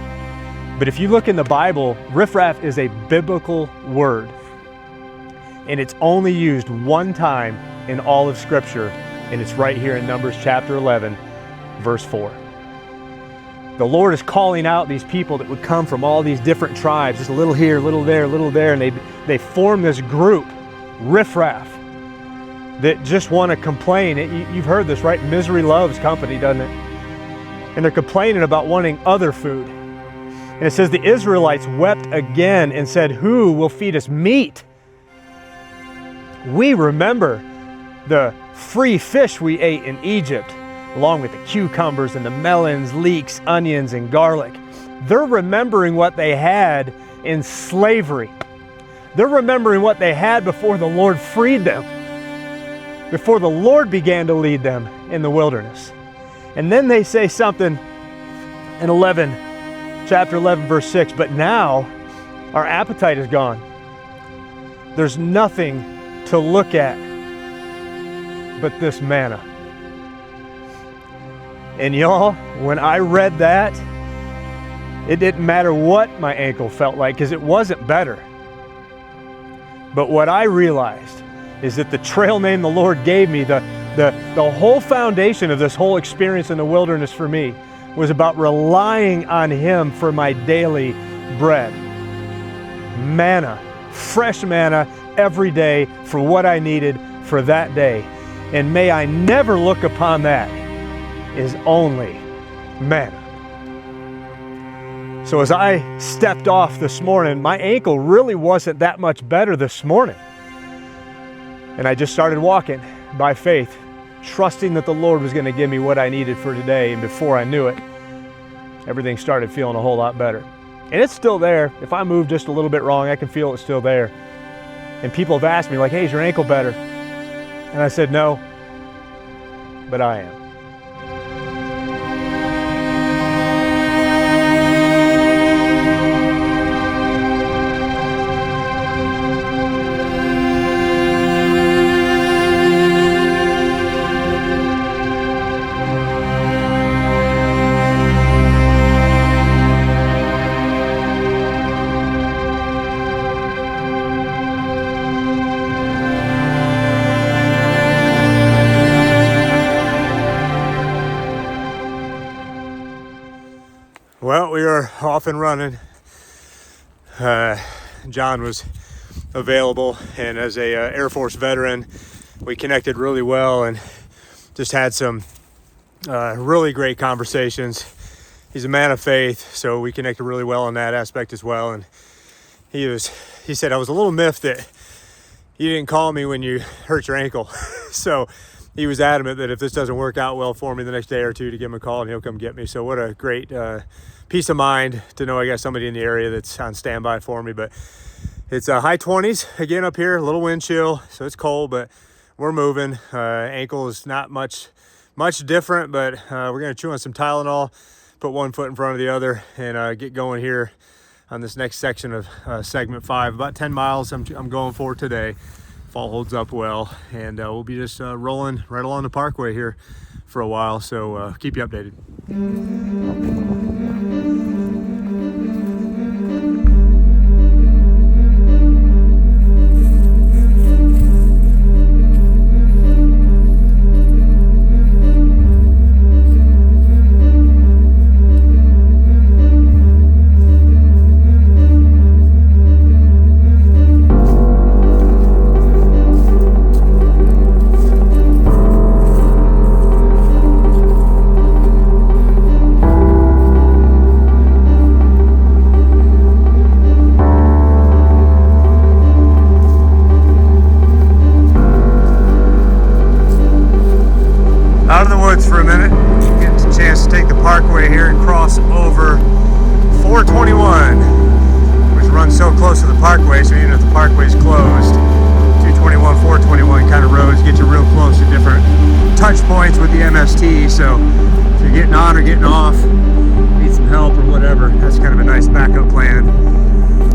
C: But if you look in the Bible, riffraff is a biblical word, and it's only used one time in all of Scripture, and it's right here in Numbers chapter 11, verse 4. The Lord is calling out these people that would come from all these different tribes, just a little here, a little there, and they form this group, riffraff, that just want to complain. You've heard this, right? Misery loves company, doesn't it? And they're complaining about wanting other food. And it says the Israelites wept again and said, "Who will feed us meat? We remember the free fish we ate in Egypt, along with the cucumbers and the melons, leeks, onions, and garlic." They're remembering what they had in slavery. They're remembering what they had before the Lord freed them, before the Lord began to lead them in the wilderness. And then they say something in chapter 11, verse 6, "But now our appetite is gone. There's nothing to look at but this manna." And y'all, when I read that, it didn't matter what my ankle felt like, because it wasn't better. But what I realized is that the trail name the Lord gave me, the whole foundation of this whole experience in the wilderness for me, was about relying on Him for my daily bread. Manna, fresh manna every day for what I needed for that day. And may I never look upon that as only manna. So as I stepped off this morning, my ankle really wasn't that much better this morning. And I just started walking by faith, trusting that the Lord was going to give me what I needed for today. And before I knew it, everything started feeling a whole lot better. And it's still there. If I move just a little bit wrong, I can feel it's still there. And people have asked me, like, "Hey, is your ankle better?" And I said, "No, but I am." Well, we are off and running. John was available, and as a Air Force veteran, we connected really well and just had some really great conversations. He's a man of faith, so we connected really well in that aspect as well. And he said, "I was a little miffed that you didn't call me when you hurt your ankle." So he was adamant that if this doesn't work out well for me the next day or two, to give him a call and he'll come get me. So what a great peace of mind to know I got somebody in the area that's on standby for me. But it's high 20s again up here, a little wind chill, so it's cold, but we're moving. Ankle is not much different, but we're going to chew on some Tylenol, put one foot in front of the other, and get going here on this next section of segment 5. About 10 miles I'm going for today. If all holds up well, and we'll be just rolling right along the parkway here for a while, so keep you updated. Out of the woods for a minute, get a chance to take the parkway here and cross over 421, which runs so close to the parkway, so even if the parkway's closed, 2 321, 421 kind of roads get you real close to different touch points with the MST. So if you're getting on or getting off, need some help or whatever, that's kind of a nice backup plan.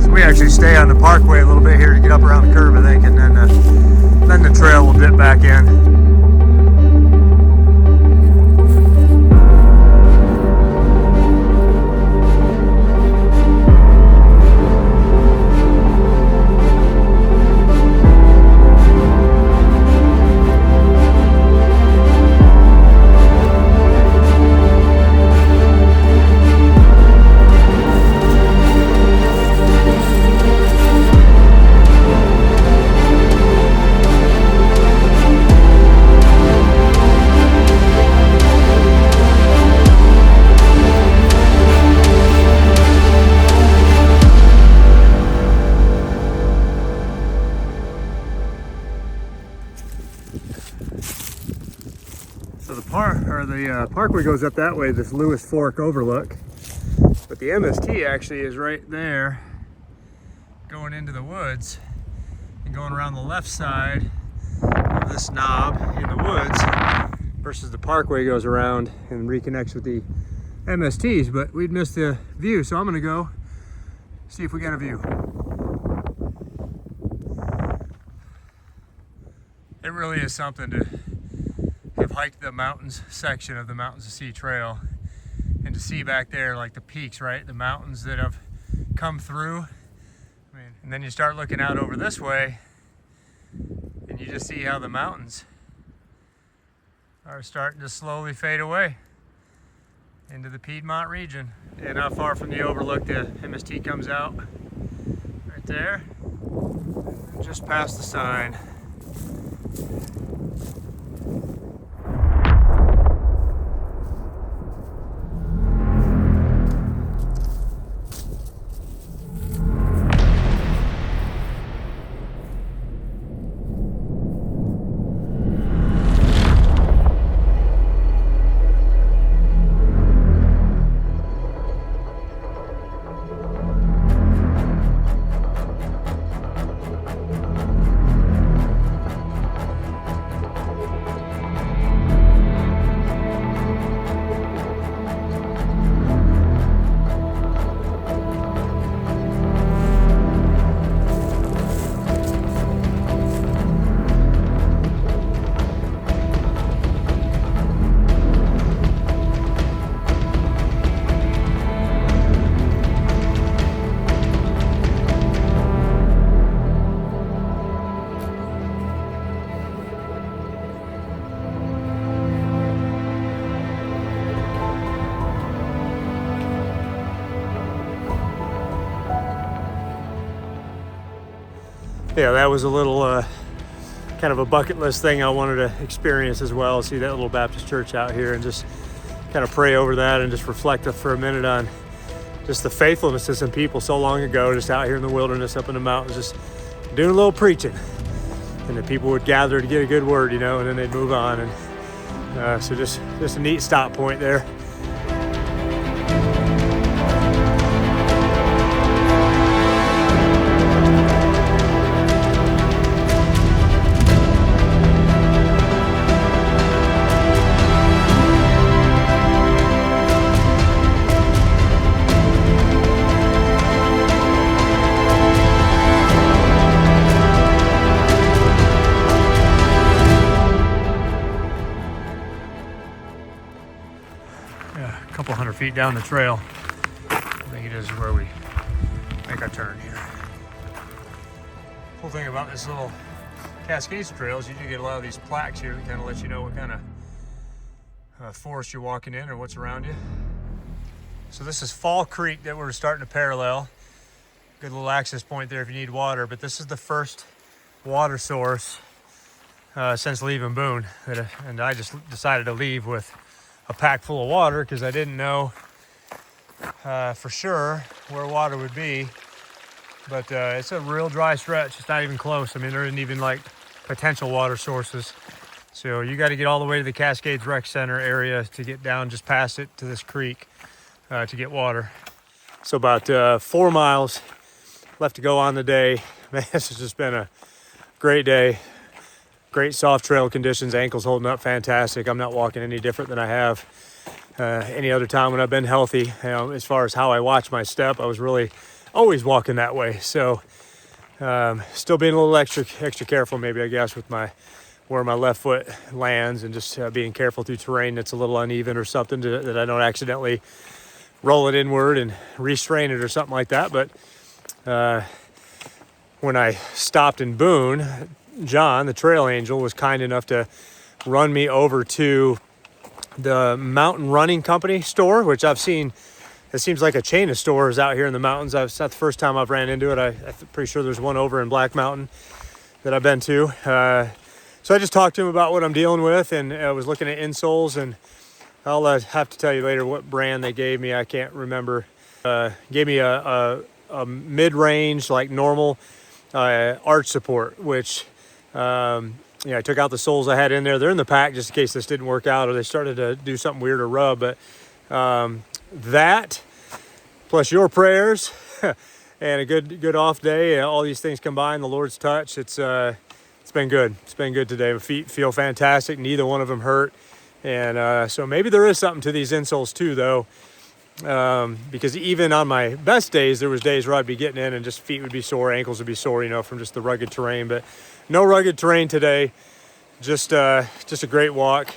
C: So we actually stay on the parkway a little bit here to get up around the curve, I think, and then the trail will dip back in. So the parkway goes up that way, this Lewis Fork overlook, but the MST actually is right there going into the woods and going around the left side of this knob in the woods, versus the parkway goes around and reconnects with the MSTs. But we'd missed the view, so I'm gonna go see if we got a view. It really is something to have hiked the mountains section of the Mountains to Sea Trail and to see back there like the peaks, right? The mountains that have come through. I mean, and then you start looking out over this way and you just see how the mountains are starting to slowly fade away into the Piedmont region. And not far from the overlook, the MST comes out right there, just past the sign. Yeah, that was a little kind of a bucket list thing I wanted to experience as well. See that little Baptist church out here and just kind of pray over that and just reflect for a minute on just the faithfulness of some people so long ago, just out here in the wilderness, up in the mountains, just doing a little preaching. And the people would gather to get a good word, and then they'd move on. And so just a neat stop point there. A couple hundred feet down the trail, I think it is where we make our turn here. Cool thing about this little Cascades trail is you do get a lot of these plaques here that kind of let you know what kind of forest you're walking in or what's around you. So this is Fall Creek that we're starting to parallel. Good little access point there if you need water, but this is the first water source since leaving Boone, and I just decided to leave with a pack full of water because I didn't know for sure where water would be. But it's a real dry stretch. It's not even close. I mean, there isn't even like potential water sources. So you got to get all the way to the Cascades Rec Center area to get down just past it to this creek to get water. So about 4 miles left to go on the day. Man, this has just been a great day. Great soft trail conditions, ankles holding up fantastic. I'm not walking any different than I have any other time when I've been healthy. You know, as far as how I watch my step, I was really always walking that way. So still being a little extra careful maybe, I guess, with where my left foot lands, and just being careful through terrain that's a little uneven or something that I don't accidentally roll it inward and restrain it or something like that. But when I stopped in Boone, John, the trail angel, was kind enough to run me over to the Mountain Running Company store, which I've seen. It seems like a chain of stores out here in the mountains. It's not the first time I've ran into it. I'm pretty sure there's one over in Black Mountain that I've been to. So I just talked to him about what I'm dealing with, and I was looking at insoles, and I'll have to tell you later what brand they gave me. I can't remember. Gave me a mid-range, like normal arch support, which I took out the soles I had in there. They're in the pack just in case this didn't work out or they started to do something weird or rub. But that, plus your prayers and a good off day, all these things combined, the Lord's touch, it's been good. It's been good today. My feet feel fantastic. Neither one of them hurt. And so maybe there is something to these insoles too, though. Because even on my best days, there was days where I'd be getting in and just feet would be sore, ankles would be sore, from just the rugged terrain. But no rugged terrain today. Just a great walk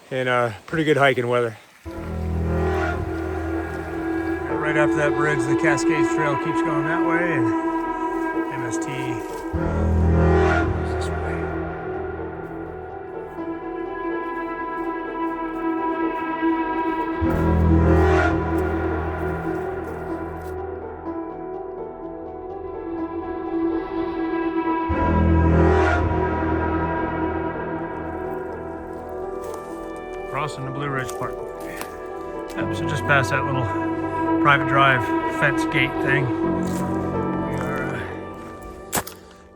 C: and pretty good hiking weather. Right after that bridge, the Cascades Trail keeps going that way, and MST goes this way. Crossing the Blue Ridge Parkway. Yep, so just past that little private drive fence gate thing, we are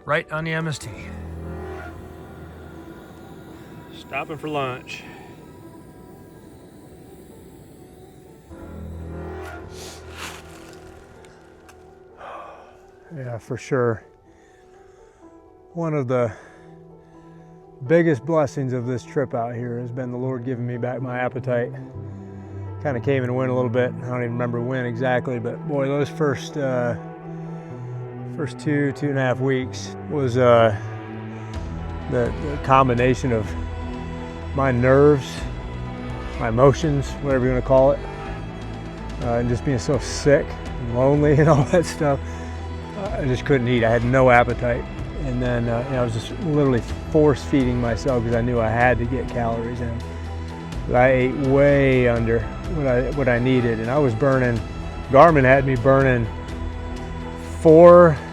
C: right on the MST. Stopping for lunch. Yeah, for sure. One of the biggest blessings of this trip out here has been the Lord giving me back my appetite. Kind of came and went a little bit. I don't even remember when exactly, but boy, those first 2.5 weeks was the combination of my nerves, my emotions, whatever you want to call it, and just being so sick and lonely and all that stuff. I just couldn't eat. I had no appetite. And then I was just literally force feeding myself because I knew I had to get calories in. But I ate way under what I needed, and I was burning. Garmin had me burning 4,000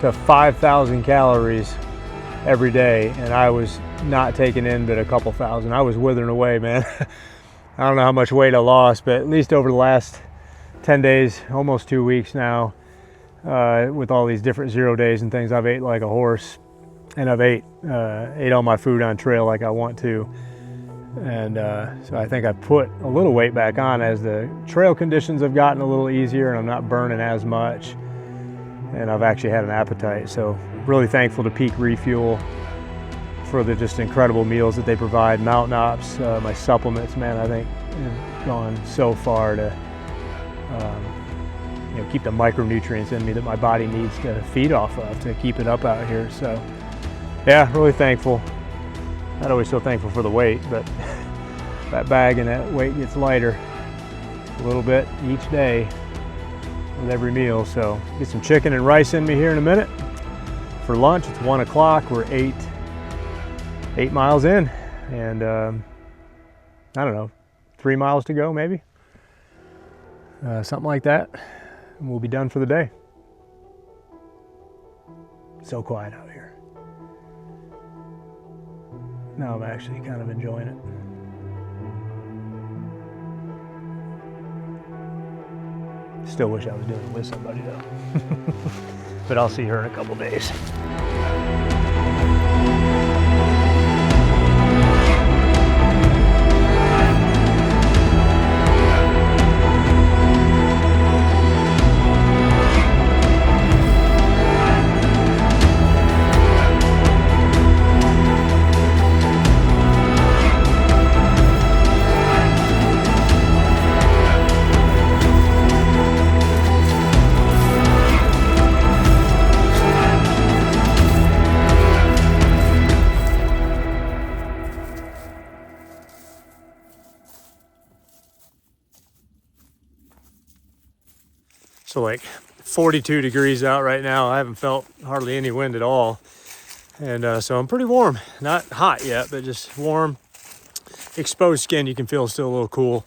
C: to 5,000 calories every day, and I was not taking in but a couple thousand. I was withering away, man. I don't know how much weight I lost, but at least over the last 10 days, almost 2 weeks now, with all these different 0 days and things, I've ate like a horse, and I've ate all my food on trail like I want to. And so I think I put a little weight back on as the trail conditions have gotten a little easier and I'm not burning as much. And I've actually had an appetite. So really thankful to Peak Refuel for the just incredible meals that they provide. Mountain Ops, my supplements, man, I think have gone so far to keep the micronutrients in me that my body needs to feed off of to keep it up out here. So yeah, really thankful. Not always so thankful for the weight, but that bag and that weight gets lighter a little bit each day with every meal. So get some chicken and rice in me here in a minute. For lunch, it's 1 o'clock. We're 8 miles in, and I don't know, 3 miles to go maybe, something like that, and we'll be done for the day. So quiet out here. Now I'm actually kind of enjoying it. Still wish I was doing it with somebody though. But I'll see her in a couple days. So like 42 degrees out right now. I haven't felt hardly any wind at all. And so I'm pretty warm. Not hot yet, but just warm. Exposed skin, you can feel still a little cool.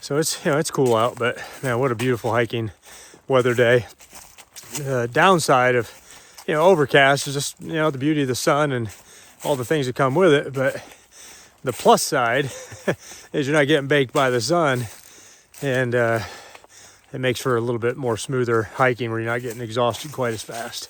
C: So it's, it's cool out, but man, what a beautiful hiking weather day. The downside of, overcast is just, the beauty of the sun and all the things that come with it. But the plus side is you're not getting baked by the sun, and it makes for a little bit more smoother hiking where you're not getting exhausted quite as fast.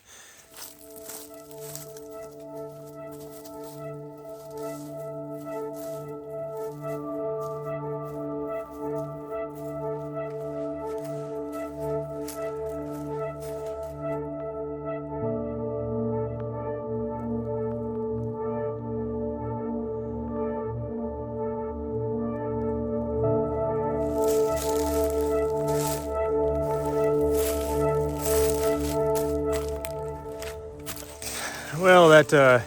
C: Well, that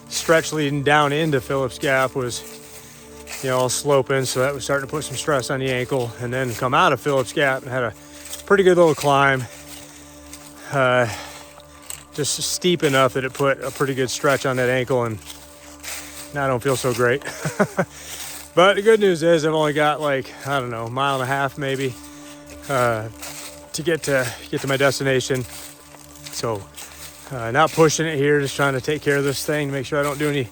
C: stretch leading down into Phillips Gap was, all sloping, so that was starting to put some stress on the ankle. And then come out of Phillips Gap and had a pretty good little climb, just steep enough that it put a pretty good stretch on that ankle, and now I don't feel so great. But the good news is I've only got like, I don't know, a mile and a half maybe to get to my destination. So not pushing it here, just trying to take care of this thing, make sure I don't do any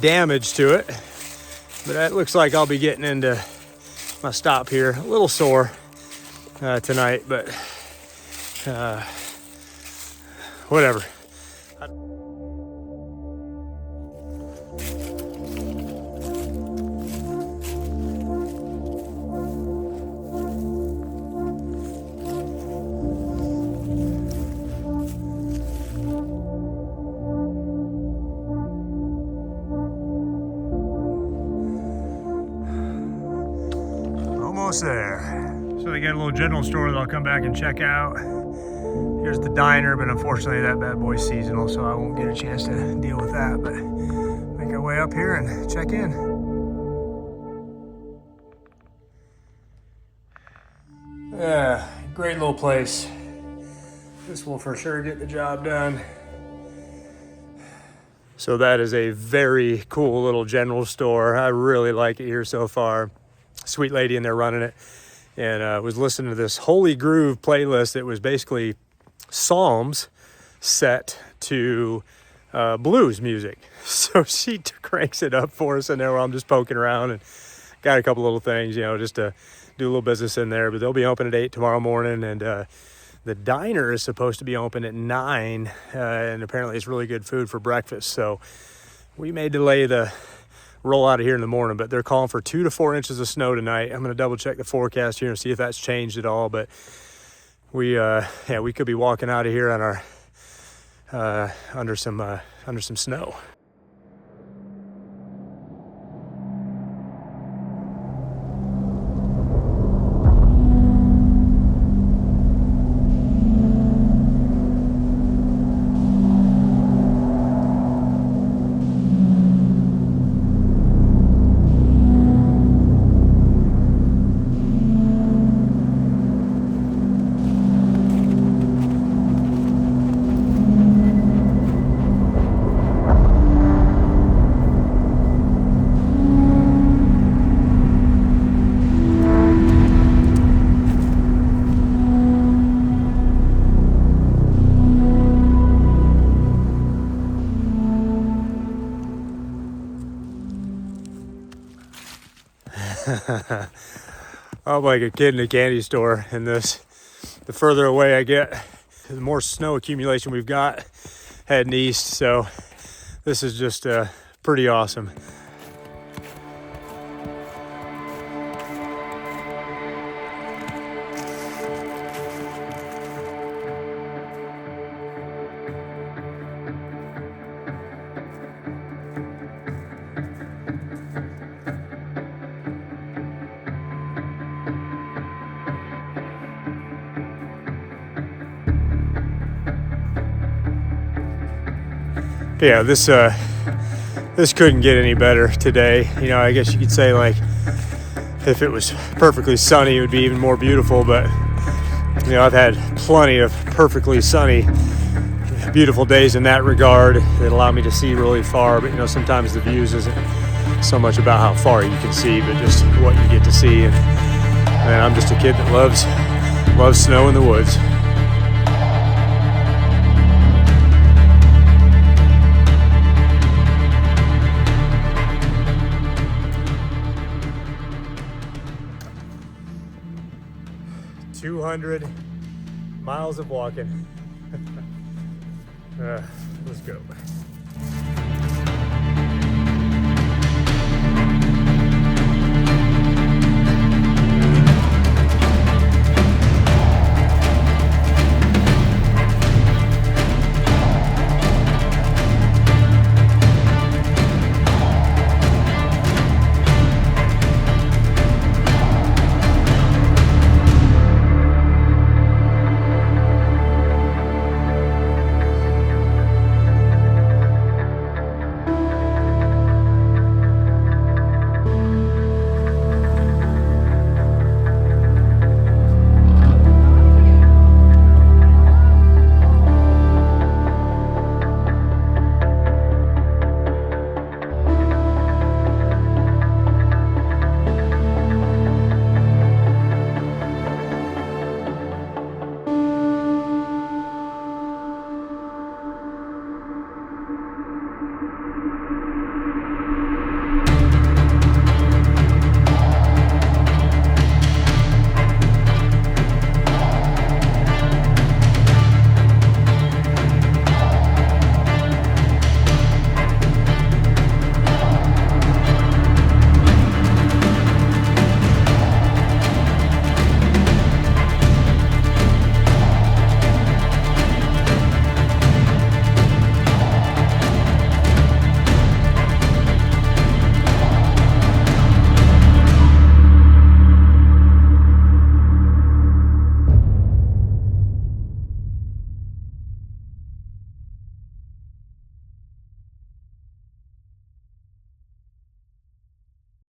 C: damage to it. But that looks like I'll be getting into my stop here. A little sore tonight, but whatever. Almost there. So they got a little general store that I'll come back and check out. Here's the diner, but unfortunately that bad boy's seasonal, so I won't get a chance to deal with that. But make our way up here and check in. Yeah, great little place. This will for sure get the job done. So that is a very cool little general store. I really like it here so far. Sweet lady in there running it, and was listening to this Holy Groove playlist that was basically psalms set to blues music. So she cranks it up for us in there while I'm just poking around and got a couple little things, just to do a little business in there. But they'll be open at 8 tomorrow morning, and the diner is supposed to be open at 9, and apparently it's really good food for breakfast. So we may delay the roll out of here in the morning, but they're calling for 2 to 4 inches of snow tonight. I'm going to double check the forecast here and see if that's changed at all. But we could be walking out of here on our under some snow. I'm like a kid in a candy store in this. The further away I get, the more snow accumulation we've got heading east. So this is just pretty awesome. Yeah, this couldn't get any better today. I guess you could say, like, if it was perfectly sunny, it would be even more beautiful. But You know, I've had plenty of perfectly sunny, beautiful days in that regard that allow me to see really far, but you know, sometimes the views isn't so much about how far you can see, but just what you get to see. And I'm just a kid that loves snow in the woods. $200 miles of walking. Let's go.